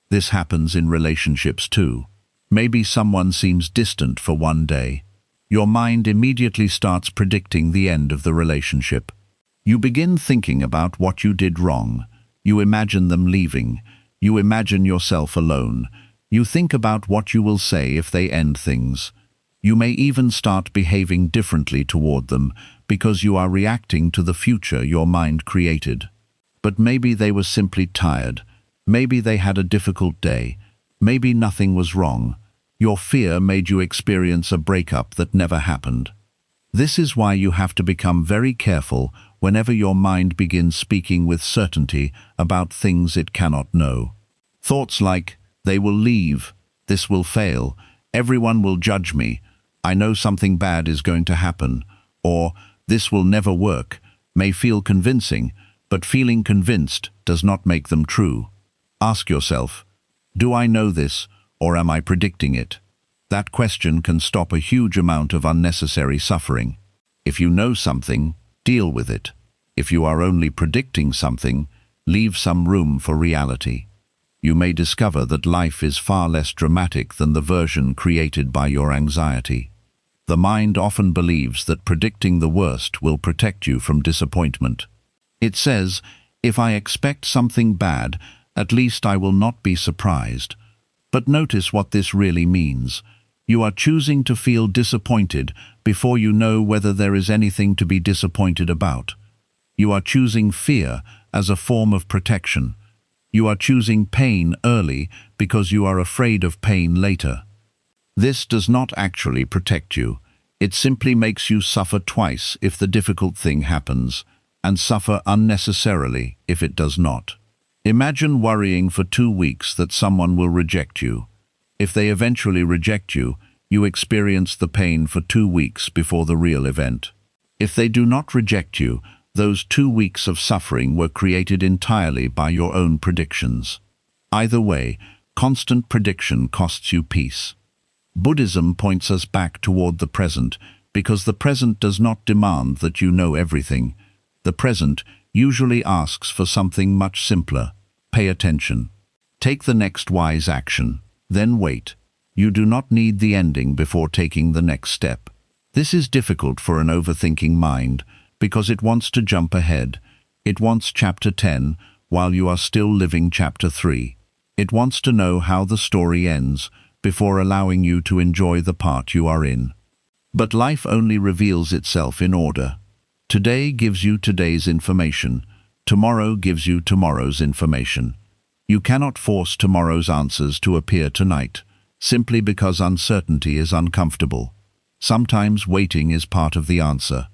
This happens in relationships too. Maybe someone seems distant for one day. your mind immediately starts predicting the end of the relationship. You begin thinking about what you did wrong. You imagine them leaving. You imagine yourself alone. You think about what you will say if they end things. You may even start behaving differently toward them because you are reacting to the future your mind created. But maybe they were simply tired. Maybe they had a difficult day. Maybe nothing was wrong. Your fear made you experience a breakup that never happened. This is why you have to become very careful whenever your mind begins speaking with certainty about things it cannot know. Thoughts like, "They will leave, this will fail, everyone will judge me, I know something bad is going to happen," or "this will never work," may feel convincing, but feeling convinced does not make them true. Ask yourself, do I know this, or am I predicting it? That question can stop a huge amount of unnecessary suffering. If you know something, deal with it. If you are only predicting something, leave some room for reality. You may discover that life is far less dramatic than the version created by your anxiety. The mind often believes that predicting the worst will protect you from disappointment. It says, "If I expect something bad, at least I will not be surprised." But notice what this really means. You are choosing to feel disappointed before you know whether there is anything to be disappointed about. You are choosing fear as a form of protection. You are choosing pain early because you are afraid of pain later. This does not actually protect you. It simply makes you suffer twice if the difficult thing happens, and suffer unnecessarily if it does not. Imagine worrying for 2 weeks that someone will reject you. If they eventually reject you, you experience the pain for 2 weeks before the real event. If they do not reject you, those 2 weeks of suffering were created entirely by your own predictions. Either way, constant prediction costs you peace. Buddhism points us back toward the present because the present does not demand that you know everything. The present usually asks for something much simpler. Pay attention. Take the next wise action. Then wait. You do not need the ending before taking the next step. This is difficult for an overthinking mind because it wants to jump ahead. It wants chapter 10 while you are still living chapter 3. It wants to know how the story ends before allowing you to enjoy the part you are in. But life only reveals itself in order. Today gives you today's information. Tomorrow gives you tomorrow's information. You cannot force tomorrow's answers to appear tonight, simply because uncertainty is uncomfortable. Sometimes waiting is part of the answer.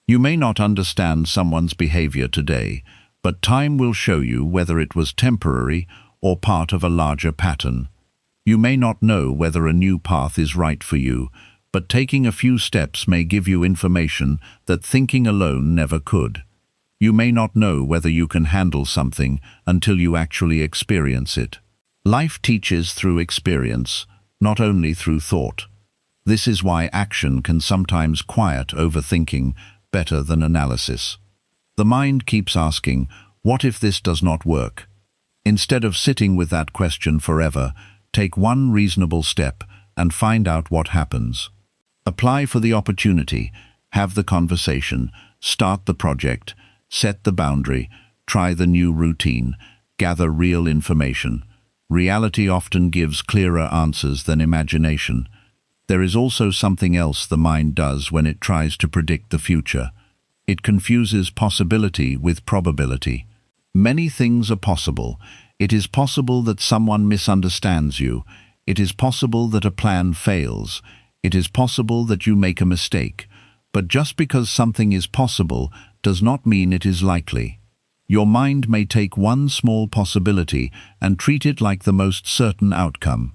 You may not understand someone's behavior today, but time will show you whether it was temporary or part of a larger pattern. You may not know whether a new path is right for you, but taking a few steps may give you information that thinking alone never could. You may not know whether you can handle something until you actually experience it. Life teaches through experience, not only through thought. This is why action can sometimes quiet overthinking better than analysis. The mind keeps asking, what if this does not work? Instead of sitting with that question forever, take one reasonable step and find out what happens. Apply for the opportunity, have the conversation, start the project, set the boundary, try the new routine, gather real information. Reality often gives clearer answers than imagination. There is also something else the mind does when it tries to predict the future. It confuses possibility with probability. Many things are possible. It is possible that someone misunderstands you. It is possible that a plan fails. It is possible that you make a mistake. But just because something is possible does not mean it is likely. Your mind may take one small possibility and treat it like the most certain outcome.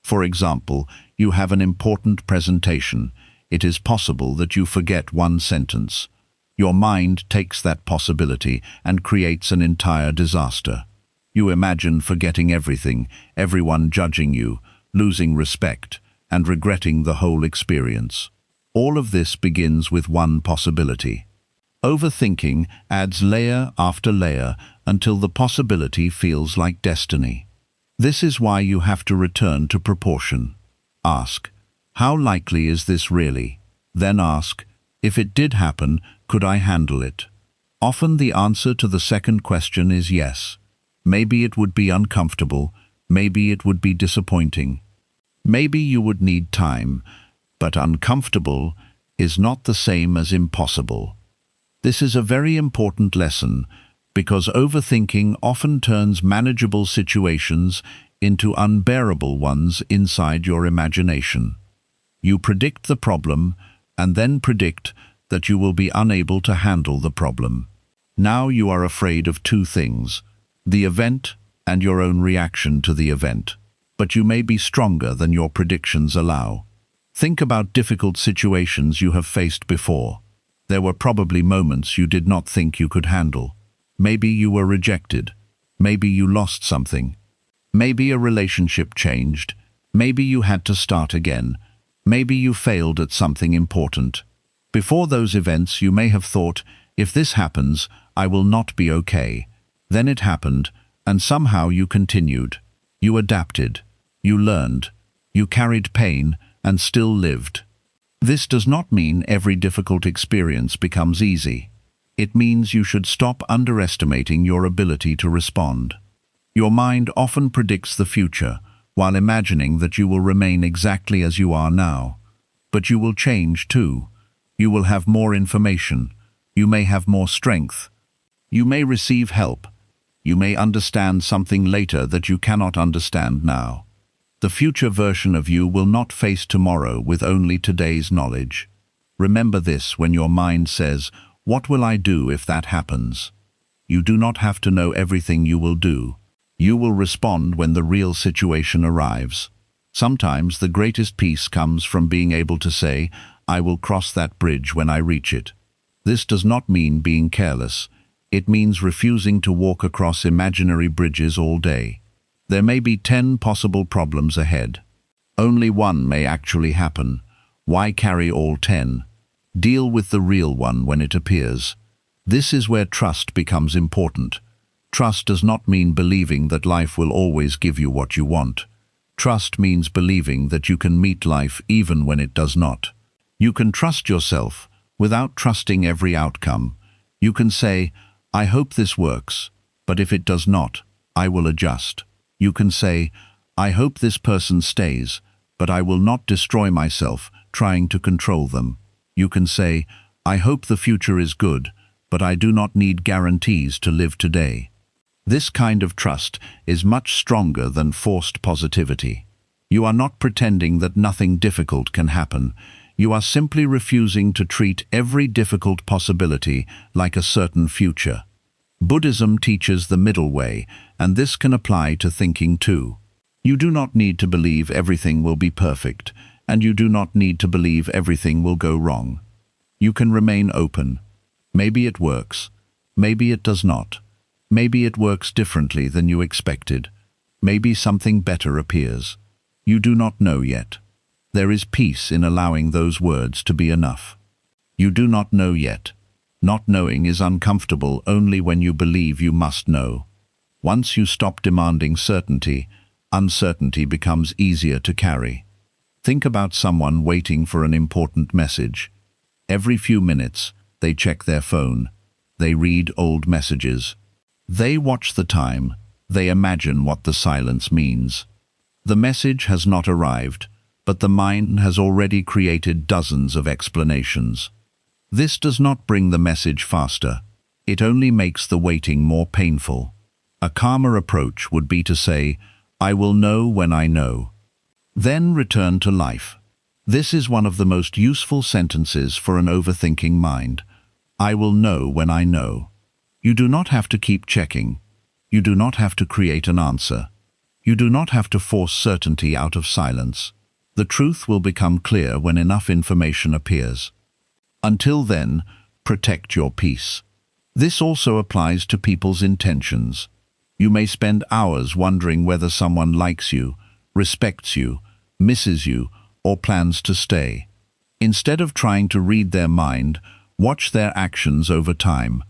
For example, you have an important presentation. It is possible that you forget one sentence. Your mind takes that possibility and creates an entire disaster. You imagine forgetting everything, everyone judging you, losing respect, and regretting the whole experience. All of this begins with one possibility. Overthinking adds layer after layer until the possibility feels like destiny. This is why you have to return to proportion. Ask, how likely is this really? Then ask, if it did happen, could I handle it? Often the answer to the second question is yes. Maybe it would be uncomfortable, maybe it would be disappointing. Maybe you would need time, but uncomfortable is not the same as impossible. This is a very important lesson because overthinking often turns manageable situations into unbearable ones inside your imagination. You predict the problem and then predict that you will be unable to handle the problem. Now you are afraid of two things, the event and your own reaction to the event. But you may be stronger than your predictions allow. Think about difficult situations you have faced before. There were probably moments you did not think you could handle. Maybe you were rejected. Maybe you lost something. Maybe a relationship changed. Maybe you had to start again. Maybe you failed at something important. Before those events, you may have thought, if this happens, I will not be okay. Then it happened, and somehow you continued. You adapted. You learned. You carried pain and still lived. This does not mean every difficult experience becomes easy. It means you should stop underestimating your ability to respond. Your mind often predicts the future while imagining that you will remain exactly as you are now. But you will change too. You will have more information. You may have more strength. You may receive help. You may understand something later that you cannot understand now. The future version of you will not face tomorrow with only today's knowledge. Remember this when your mind says, "What will I do if that happens?" You do not have to know everything you will do. You will respond when the real situation arrives. Sometimes the greatest peace comes from being able to say, "I will cross that bridge when I reach it." This does not mean being careless. It means refusing to walk across imaginary bridges all day. There may be 10 possible problems ahead. Only one may actually happen. Why carry all 10? Deal with the real one when it appears. This is where trust becomes important. Trust does not mean believing that life will always give you what you want. Trust means believing that you can meet life even when it does not. You can trust yourself without trusting every outcome. You can say, "I hope this works, but if it does not, I will adjust." You can say, "I hope this person stays, but I will not destroy myself trying to control them." You can say, "I hope the future is good, but I do not need guarantees to live today." This kind of trust is much stronger than forced positivity. You are not pretending that nothing difficult can happen. You are simply refusing to treat every difficult possibility like a certain future. Buddhism teaches the middle way, and this can apply to thinking too. You do not need to believe everything will be perfect, and you do not need to believe everything will go wrong. You can remain open. Maybe it works. Maybe it does not. Maybe it works differently than you expected. Maybe something better appears. You do not know yet. There is peace in allowing those words to be enough. You do not know yet. Not knowing is uncomfortable only when you believe you must know. Once you stop demanding certainty, uncertainty becomes easier to carry. Think about someone waiting for an important message. Every few minutes, they check their phone. They read old messages. They watch the time. They imagine what the silence means. The message has not arrived, but the mind has already created dozens of explanations. This does not bring the message faster. It only makes the waiting more painful. A calmer approach would be to say, "I will know when I know." Then return to life. This is one of the most useful sentences for an overthinking mind. I will know when I know. You do not have to keep checking. You do not have to create an answer. You do not have to force certainty out of silence. The truth will become clear when enough information appears. Until then, protect your peace. This also applies to people's intentions. You may spend hours wondering whether someone likes you, respects you, misses you, or plans to stay. Instead of trying to read their mind, watch their actions over time.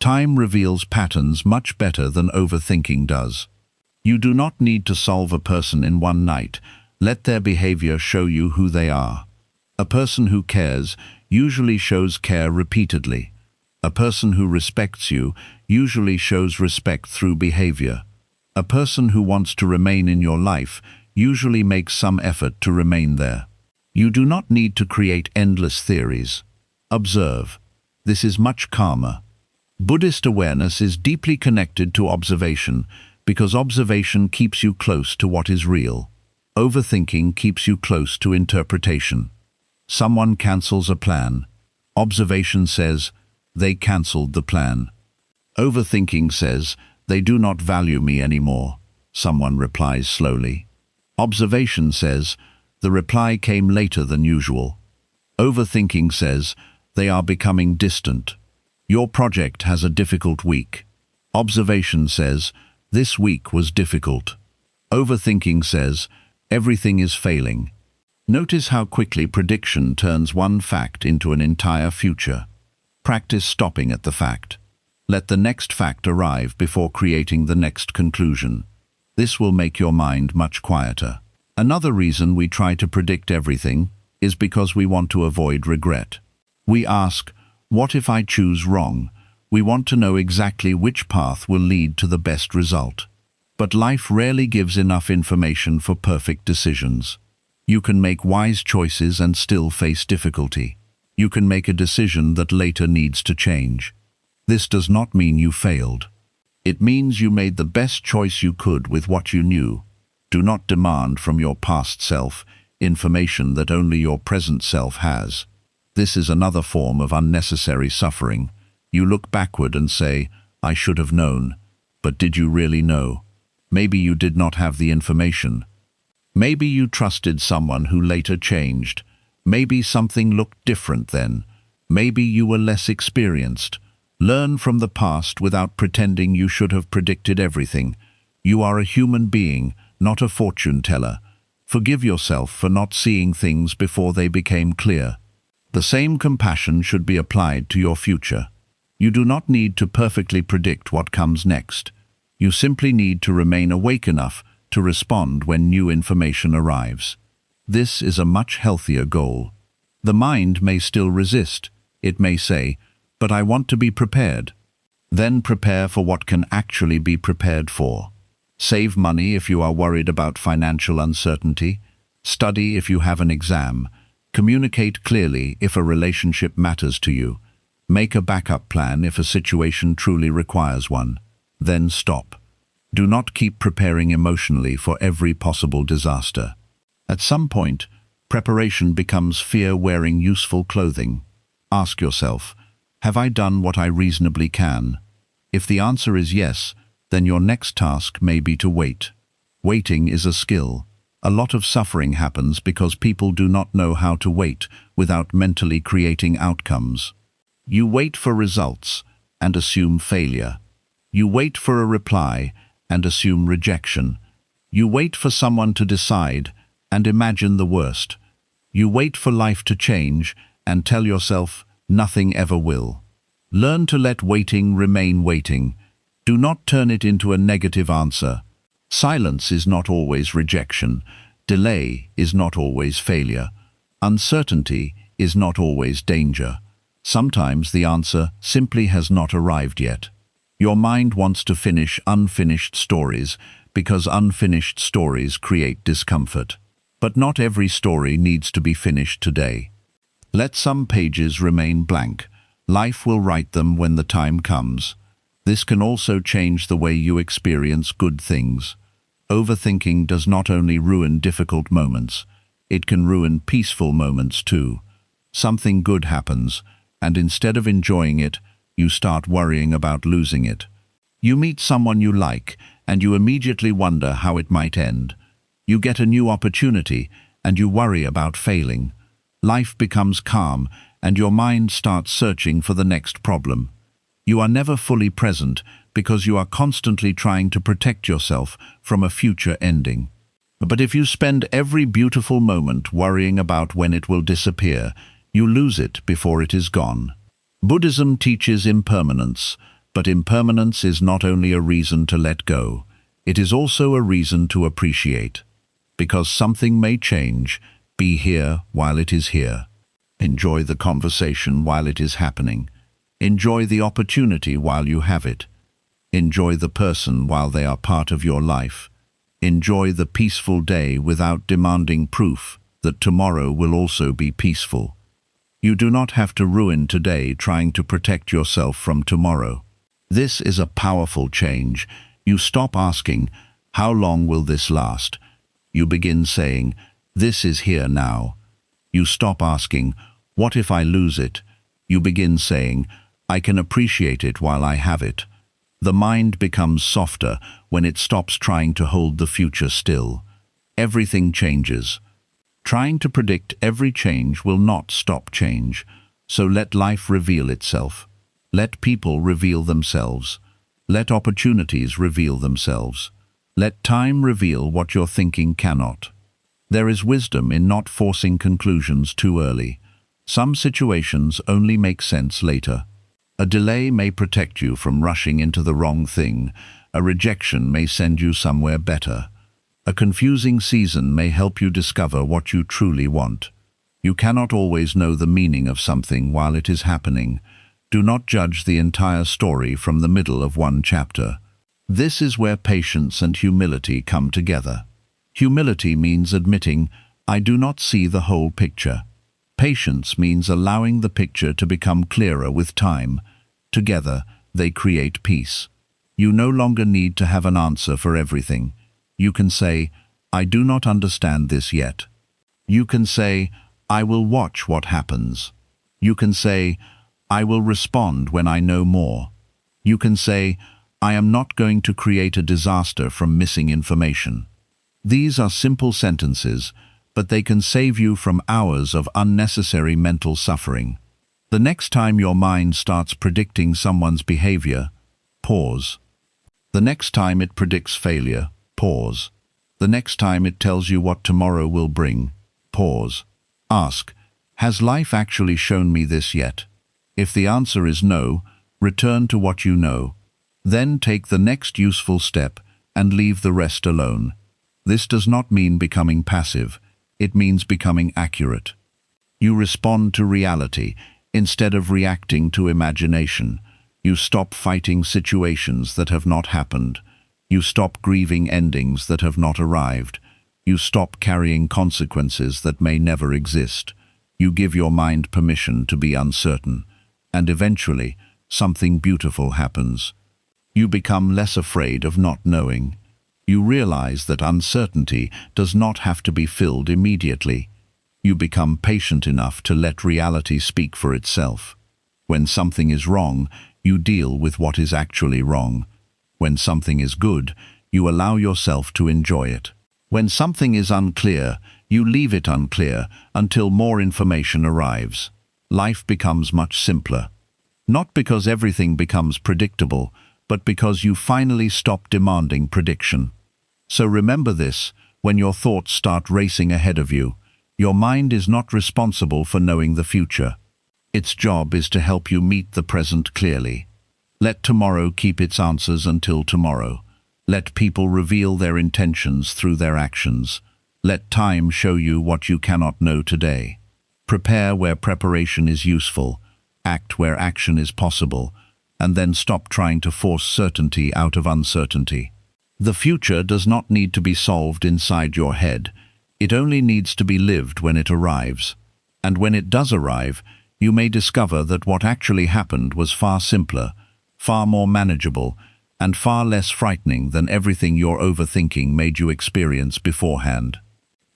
Time reveals patterns much better than overthinking does. You do not need to solve a person in one night. Let their behavior show you who they are. A person who cares usually shows care repeatedly. A person who respects you usually shows respect through behavior. A person who wants to remain in your life usually makes some effort to remain there. You do not need to create endless theories. Observe. This is much calmer. Buddhist awareness is deeply connected to observation because observation keeps you close to what is real. Overthinking keeps you close to interpretation. Someone cancels a plan. Observation says, they cancelled the plan. Overthinking says, they do not value me anymore. Someone replies slowly. Observation says, the reply came later than usual. Overthinking says, they are becoming distant. Your project has a difficult week. Observation says, this week was difficult. Overthinking says, everything is failing. Notice how quickly prediction turns one fact into an entire future. Practice stopping at the fact. Let the next fact arrive before creating the next conclusion. This will make your mind much quieter. Another reason we try to predict everything is because we want to avoid regret. We ask, what if I choose wrong? We want to know exactly which path will lead to the best result. But life rarely gives enough information for perfect decisions. You can make wise choices and still face difficulty. You can make a decision that later needs to change. This does not mean you failed. It means you made the best choice you could with what you knew. Do not demand from your past self information that only your present self has. This is another form of unnecessary suffering. You look backward and say, I should have known. But did you really know? Maybe you did not have the information. Maybe you trusted someone who later changed. Maybe something looked different then. Maybe you were less experienced. Learn from the past without pretending you should have predicted everything. You are a human being, not a fortune teller. Forgive yourself for not seeing things before they became clear. The same compassion should be applied to your future. You do not need to perfectly predict what comes next. You simply need to remain awake enough to respond when new information arrives. This is a much healthier goal. The mind may still resist. It may say, but I want to be prepared. Then prepare for what can actually be prepared for. Save money if you are worried about financial uncertainty. Study if you have an exam. Communicate clearly if a relationship matters to you. Make a backup plan if a situation truly requires one. Then stop. Do not keep preparing emotionally for every possible disaster. At some point, preparation becomes fear wearing useful clothing. Ask yourself, have I done what I reasonably can? If the answer is yes, then your next task may be to wait. Waiting is a skill. A lot of suffering happens because people do not know how to wait without mentally creating outcomes. You wait for results and assume failure. You wait for a reply and assume rejection. You wait for someone to decide and imagine the worst. You wait for life to change and tell yourself nothing ever will. Learn to let waiting remain waiting. Do not turn it into a negative answer. Silence is not always rejection. Delay is not always failure. Uncertainty is not always danger. Sometimes the answer simply has not arrived yet. Your mind wants to finish unfinished stories because unfinished stories create discomfort. But not every story needs to be finished today. Let some pages remain blank. Life will write them when the time comes. This can also change the way you experience good things. Overthinking does not only ruin difficult moments, it can ruin peaceful moments too. Something good happens, and instead of enjoying it, you start worrying about losing it. You meet someone you like, and you immediately wonder how it might end. You get a new opportunity, and you worry about failing. Life becomes calm, and your mind starts searching for the next problem. You are never fully present because you are constantly trying to protect yourself from a future ending. But if you spend every beautiful moment worrying about when it will disappear, you lose it before it is gone. Buddhism teaches impermanence, but impermanence is not only a reason to let go, it is also a reason to appreciate. Because something may change, Be here while it is here. Enjoy the conversation while it is happening. Enjoy the opportunity while you have it. Enjoy the person while they are part of your life. Enjoy the peaceful day without demanding proof that tomorrow will also be peaceful. You do not have to ruin today trying to protect yourself from tomorrow. This is a powerful change. You stop asking, "How long will this last?" You begin saying, "This is here now." You stop asking, "What if I lose it?" You begin saying, "I can appreciate it while I have it." The mind becomes softer when it stops trying to hold the future still. Everything changes. Trying to predict every change will not stop change, so let life reveal itself. Let people reveal themselves. Let opportunities reveal themselves. Let time reveal what your thinking cannot. There is wisdom in not forcing conclusions too early. Some situations only make sense later. A delay may protect you from rushing into the wrong thing. A rejection may send you somewhere better. A confusing season may help you discover what you truly want. You cannot always know the meaning of something while it is happening. Do not judge the entire story from the middle of one chapter. This is where patience and humility come together. Humility means admitting, "I do not see the whole picture." Patience means allowing the picture to become clearer with time. Together, they create peace. You no longer need to have an answer for everything. You can say, "I do not understand this yet." You can say, "I will watch what happens." You can say, "I will respond when I know more." You can say, "I am not going to create a disaster from missing information." These are simple sentences, but they can save you from hours of unnecessary mental suffering. The next time your mind starts predicting someone's behavior, pause. The next time it predicts failure, pause. The next time it tells you what tomorrow will bring, pause. Ask, "Has life actually shown me this yet?" If the answer is no, return to what you know. Then take the next useful step and leave the rest alone. This does not mean becoming passive. It means becoming accurate. You respond to reality instead of reacting to imagination. You stop fighting situations that have not happened. You stop grieving endings that have not arrived. You stop carrying consequences that may never exist. You give your mind permission to be uncertain. And eventually, something beautiful happens. You become less afraid of not knowing. You realize that uncertainty does not have to be filled immediately. You become patient enough to let reality speak for itself. When something is wrong, you deal with what is actually wrong. When something is good, you allow yourself to enjoy it. When something is unclear, you leave it unclear until more information arrives. Life becomes much simpler. Not because everything becomes predictable, but because you finally stop demanding prediction. So remember this, when your thoughts start racing ahead of you, your mind is not responsible for knowing the future. Its job is to help you meet the present clearly. Let tomorrow keep its answers until tomorrow. Let people reveal their intentions through their actions. Let time show you what you cannot know today. Prepare where preparation is useful, act where action is possible, and then stop trying to force certainty out of uncertainty. The future does not need to be solved inside your head. It only needs to be lived when it arrives. And when it does arrive, you may discover that what actually happened was far simpler, far more manageable, and far less frightening than everything your overthinking made you experience beforehand.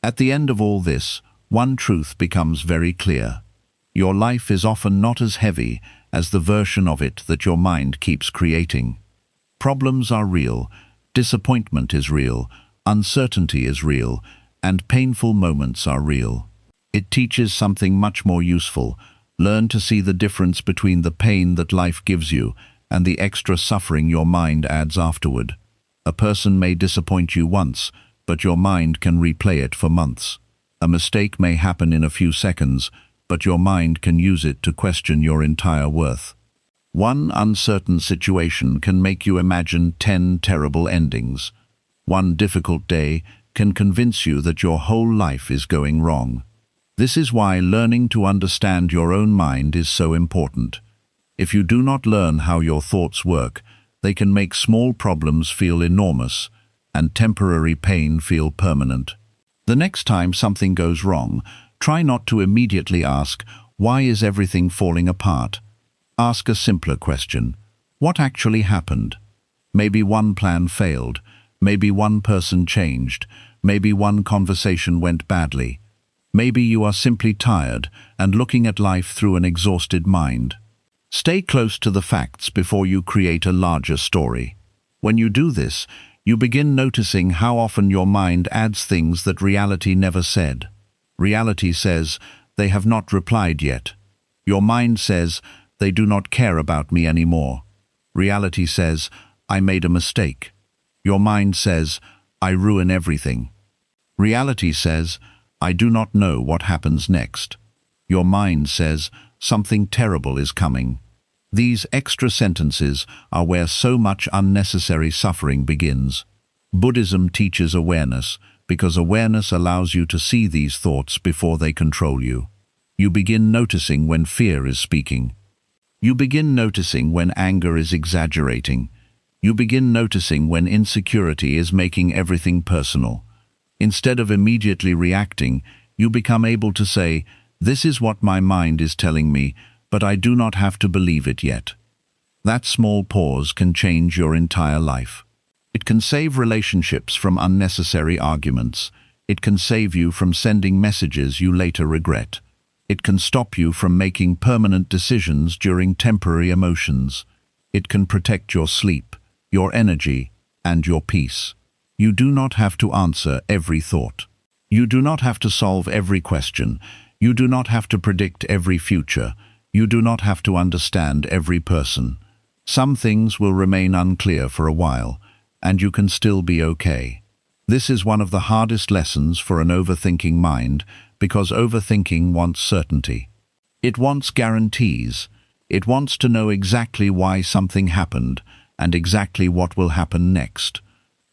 At the end of all this, one truth becomes very clear. Your life is often not as heavy as the version of it that your mind keeps creating. Problems are real, disappointment is real, uncertainty is real, and painful moments are real. It teaches something much more useful. Learn to see the difference between the pain that life gives you and the extra suffering your mind adds afterward. A person may disappoint you once, but your mind can replay it for months. A mistake may happen in a few seconds, but your mind can use it to question your entire worth. One uncertain situation can make you imagine 10 terrible endings. One difficult day can convince you that your whole life is going wrong. This is why learning to understand your own mind is so important. If you do not learn how your thoughts work, they can make small problems feel enormous and temporary pain feel permanent. The next time something goes wrong, try not to immediately ask, "Why is everything falling apart?" Ask a simpler question. What actually happened? Maybe one plan failed. Maybe one person changed. Maybe one conversation went badly. Maybe you are simply tired and looking at life through an exhausted mind. Stay close to the facts before you create a larger story. When you do this, you begin noticing how often your mind adds things that reality never said. Reality says, "They have not replied yet." Your mind says, "They do not care about me anymore." Reality says, "I made a mistake." Your mind says, "I ruin everything." Reality says, "I do not know what happens next." Your mind says, "Something terrible is coming." These extra sentences are where so much unnecessary suffering begins. Buddhism teaches awareness, because awareness allows you to see these thoughts before they control you. You begin noticing when fear is speaking. You begin noticing when anger is exaggerating. You begin noticing when insecurity is making everything personal. Instead of immediately reacting, you become able to say, "This is what my mind is telling me, but I do not have to believe it yet." That small pause can change your entire life. It can save relationships from unnecessary arguments. It can save you from sending messages you later regret. It can stop you from making permanent decisions during temporary emotions. It can protect your sleep, your energy, and your peace. You do not have to answer every thought. You do not have to solve every question. You do not have to predict every future. You do not have to understand every person. Some things will remain unclear for a while, and you can still be okay. This is one of the hardest lessons for an overthinking mind, because overthinking wants certainty. It wants guarantees. It wants to know exactly why something happened and exactly what will happen next.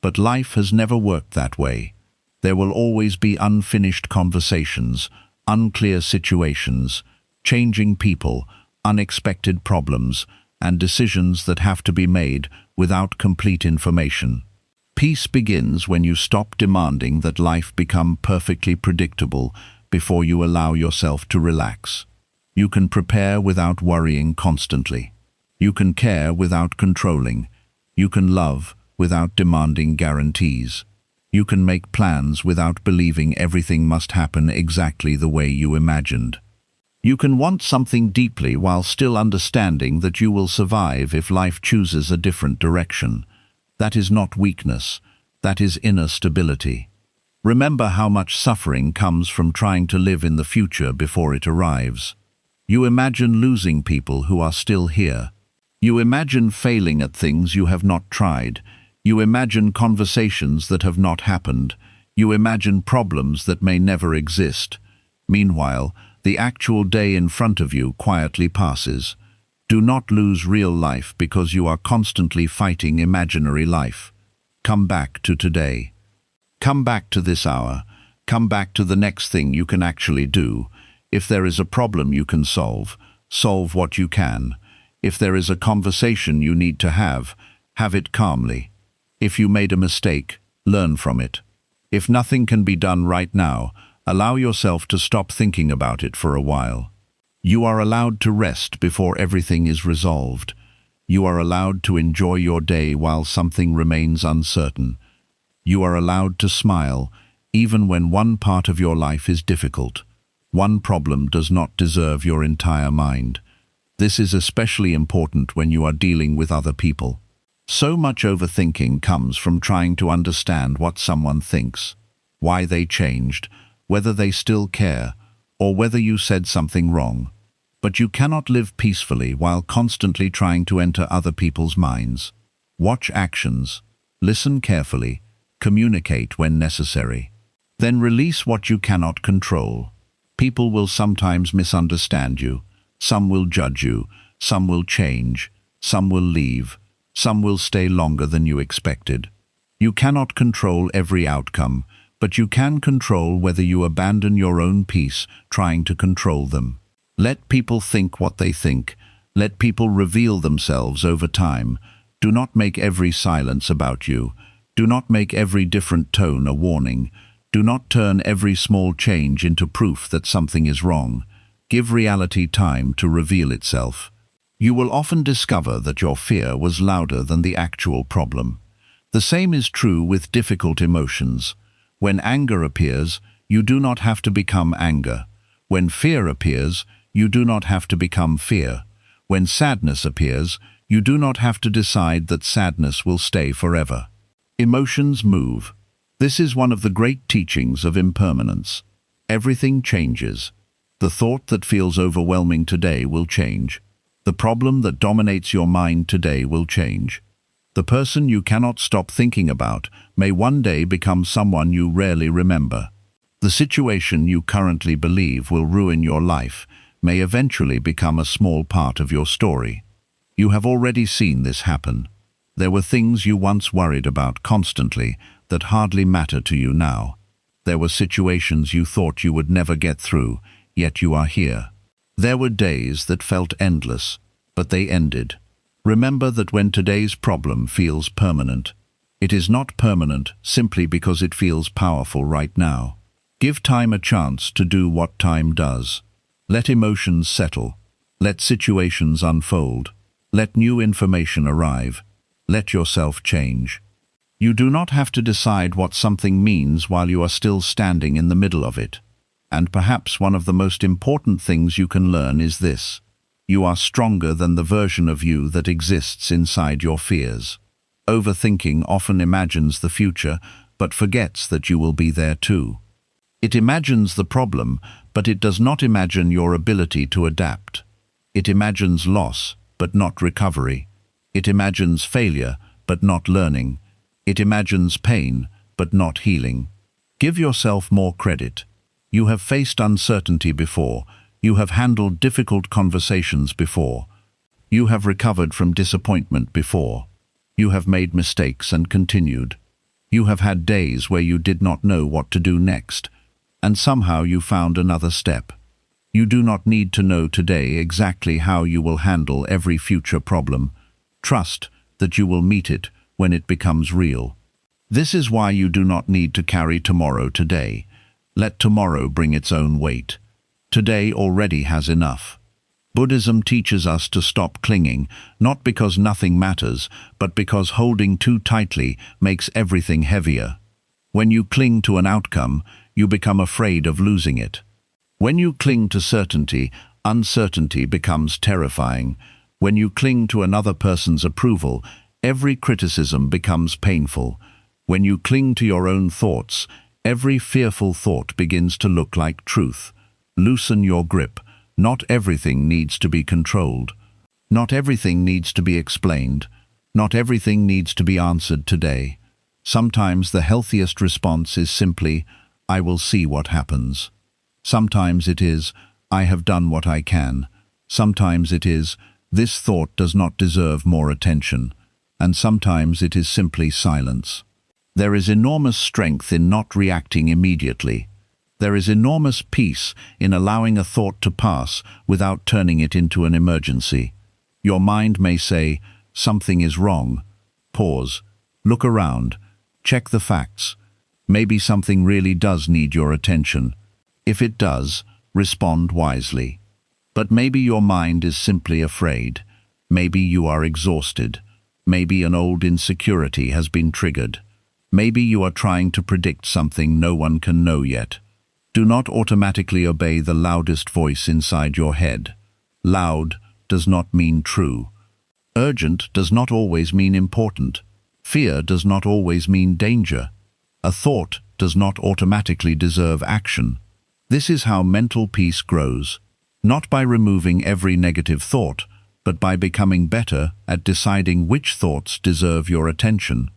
But life has never worked that way. There will always be unfinished conversations, unclear situations, changing people, unexpected problems, and decisions that have to be made without complete information. Peace begins when you stop demanding that life become perfectly predictable before you allow yourself to relax. You can prepare without worrying constantly. You can care without controlling. You can love without demanding guarantees. You can make plans without believing everything must happen exactly the way you imagined. You can want something deeply while still understanding that you will survive if life chooses a different direction. That is not weakness. That is inner stability. Remember how much suffering comes from trying to live in the future before it arrives. You imagine losing people who are still here. You imagine failing at things you have not tried. You imagine conversations that have not happened. You imagine problems that may never exist. Meanwhile, the actual day in front of you quietly passes. Do not lose real life because you are constantly fighting imaginary life. Come back to today. Come back to this hour. Come back to the next thing you can actually do. If there is a problem you can solve, solve what you can. If there is a conversation you need to have it calmly. If you made a mistake, learn from it. If nothing can be done right now, allow yourself to stop thinking about it for a while. You are allowed to rest before everything is resolved. You are allowed to enjoy your day while something remains uncertain. You are allowed to smile, even when one part of your life is difficult. One problem does not deserve your entire mind. This is especially important when you are dealing with other people. So much overthinking comes from trying to understand what someone thinks, why they changed, whether they still care, or whether you said something wrong. But you cannot live peacefully while constantly trying to enter other people's minds. Watch actions, listen carefully, communicate when necessary. Then release what you cannot control. People will sometimes misunderstand you. Some will judge you. Some will change. Some will leave. Some will stay longer than you expected. You cannot control every outcome, but you can control whether you abandon your own peace trying to control them. Let people think what they think. Let people reveal themselves over time. Do not make every silence about you. Do not make every different tone a warning. Do not turn every small change into proof that something is wrong. Give reality time to reveal itself. You will often discover that your fear was louder than the actual problem. The same is true with difficult emotions. When anger appears, you do not have to become anger. When fear appears, you do not have to become fear. When sadness appears, you do not have to decide that sadness will stay forever. Emotions move. This is one of the great teachings of impermanence. Everything changes. The thought that feels overwhelming today will change. The problem that dominates your mind today will change. The person you cannot stop thinking about may one day become someone you rarely remember. The situation you currently believe will ruin your life may eventually become a small part of your story. You have already seen this happen. There were things you once worried about constantly that hardly matter to you now. There were situations you thought you would never get through, yet you are here. There were days that felt endless, but they ended. Remember that when today's problem feels permanent, it is not permanent simply because it feels powerful right now. Give time a chance to do what time does. Let emotions settle. Let situations unfold. Let new information arrive. Let yourself change. You do not have to decide what something means while you are still standing in the middle of it. And perhaps one of the most important things you can learn is this: you are stronger than the version of you that exists inside your fears. Overthinking often imagines the future, but forgets that you will be there too. It imagines the problem, but it does not imagine your ability to adapt. It imagines loss, but not recovery. It imagines failure, but not learning. It imagines pain, but not healing. Give yourself more credit. You have faced uncertainty before. You have handled difficult conversations before. You have recovered from disappointment before. You have made mistakes and continued. You have had days where you did not know what to do next, and somehow you found another step. You do not need to know today exactly how you will handle every future problem. Trust that you will meet it when it becomes real. This is why you do not need to carry tomorrow today. Let tomorrow bring its own weight. Today already has enough. Buddhism teaches us to stop clinging, not because nothing matters, but because holding too tightly makes everything heavier. When you cling to an outcome, you become afraid of losing it. When you cling to certainty, uncertainty becomes terrifying. When you cling to another person's approval, every criticism becomes painful. When you cling to your own thoughts, every fearful thought begins to look like truth. Loosen your grip. Not everything needs to be controlled. Not everything needs to be explained. Not everything needs to be answered today. Sometimes the healthiest response is simply, I will see what happens. Sometimes it is, I have done what I can. Sometimes it is, this thought does not deserve more attention. And sometimes it is simply silence. There is enormous strength in not reacting immediately. There is enormous peace in allowing a thought to pass without turning it into an emergency. Your mind may say, something is wrong. Pause. Look around. Check the facts. Maybe something really does need your attention. If it does, respond wisely. But maybe your mind is simply afraid. Maybe you are exhausted. Maybe an old insecurity has been triggered. Maybe you are trying to predict something no one can know yet. Do not automatically obey the loudest voice inside your head. Loud does not mean true. Urgent does not always mean important. Fear does not always mean danger. A thought does not automatically deserve action. This is how mental peace grows, not by removing every negative thought, but by becoming better at deciding which thoughts deserve your attention.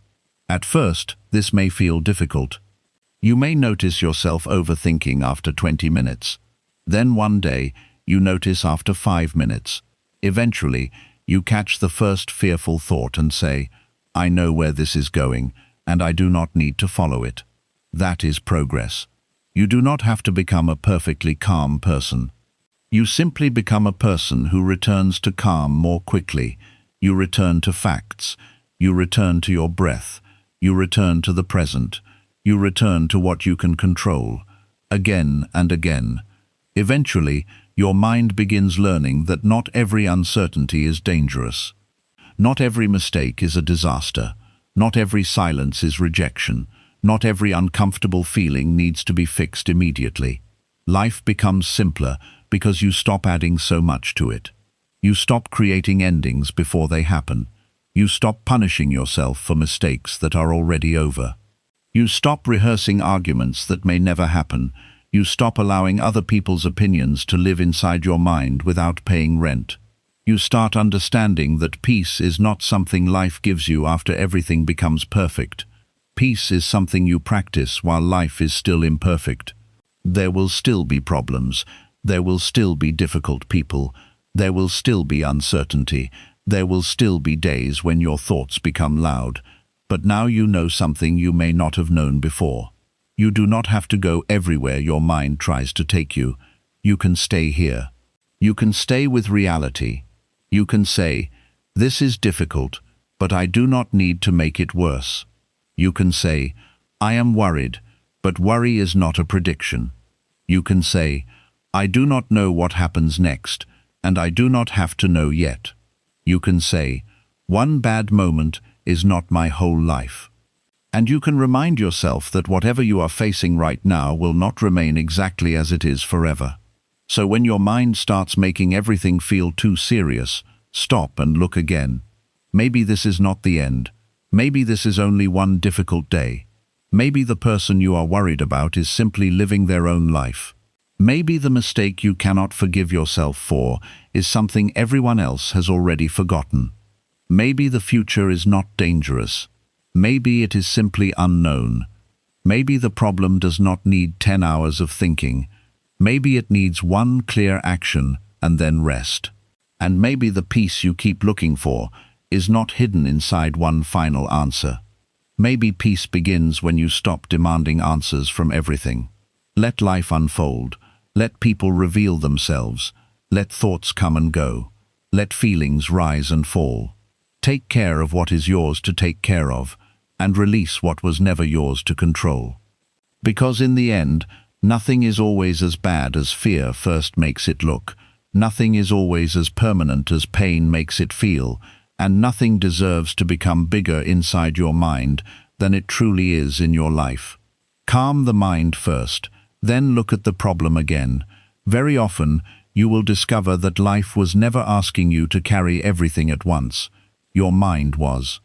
At first, this may feel difficult. You may notice yourself overthinking after 20 minutes. Then one day, you notice after 5 minutes. Eventually, you catch the first fearful thought and say, I know where this is going, and I do not need to follow it. That is progress. You do not have to become a perfectly calm person. You simply become a person who returns to calm more quickly. You return to facts. You return to your breath. You return to the present. You return to what you can control. Again and again. Eventually, your mind begins learning that not every uncertainty is dangerous. Not every mistake is a disaster. Not every silence is rejection. Not every uncomfortable feeling needs to be fixed immediately. Life becomes simpler because you stop adding so much to it. You stop creating endings before they happen. You stop punishing yourself for mistakes that are already over. You stop rehearsing arguments that may never happen. You stop allowing other people's opinions to live inside your mind without paying rent. You start understanding that peace is not something life gives you after everything becomes perfect. Peace is something you practice while life is still imperfect. There will still be problems. There will still be difficult people. There will still be uncertainty. There will still be days when your thoughts become loud. But now you know something you may not have known before. You do not have to go everywhere your mind tries to take you. You can stay here. You can stay with reality. You can say, "This is difficult, but I do not need to make it worse." You can say, "I am worried, but worry is not a prediction." You can say, "I do not know what happens next, and I do not have to know yet." You can say, "One bad moment is not my whole life." And you can remind yourself that whatever you are facing right now will not remain exactly as it is forever. So when your mind starts making everything feel too serious, stop and look again. Maybe this is not the end. Maybe this is only one difficult day. Maybe the person you are worried about is simply living their own life. Maybe the mistake you cannot forgive yourself for is something everyone else has already forgotten. Maybe the future is not dangerous. Maybe it is simply unknown. Maybe the problem does not need 10 hours of thinking. Maybe it needs one clear action and then rest. And maybe the peace you keep looking for is not hidden inside one final answer. Maybe peace begins when you stop demanding answers from everything. Let life unfold. Let people reveal themselves. Let thoughts come and go. Let feelings rise and fall. Take care of what is yours to take care of, and release what was never yours to control. Because in the end, nothing is always as bad as fear first makes it look. Nothing is always as permanent as pain makes it feel, and nothing deserves to become bigger inside your mind than it truly is in your life. Calm the mind first, then look at the problem again. Very often, you will discover that life was never asking you to carry everything at once. Your mind was.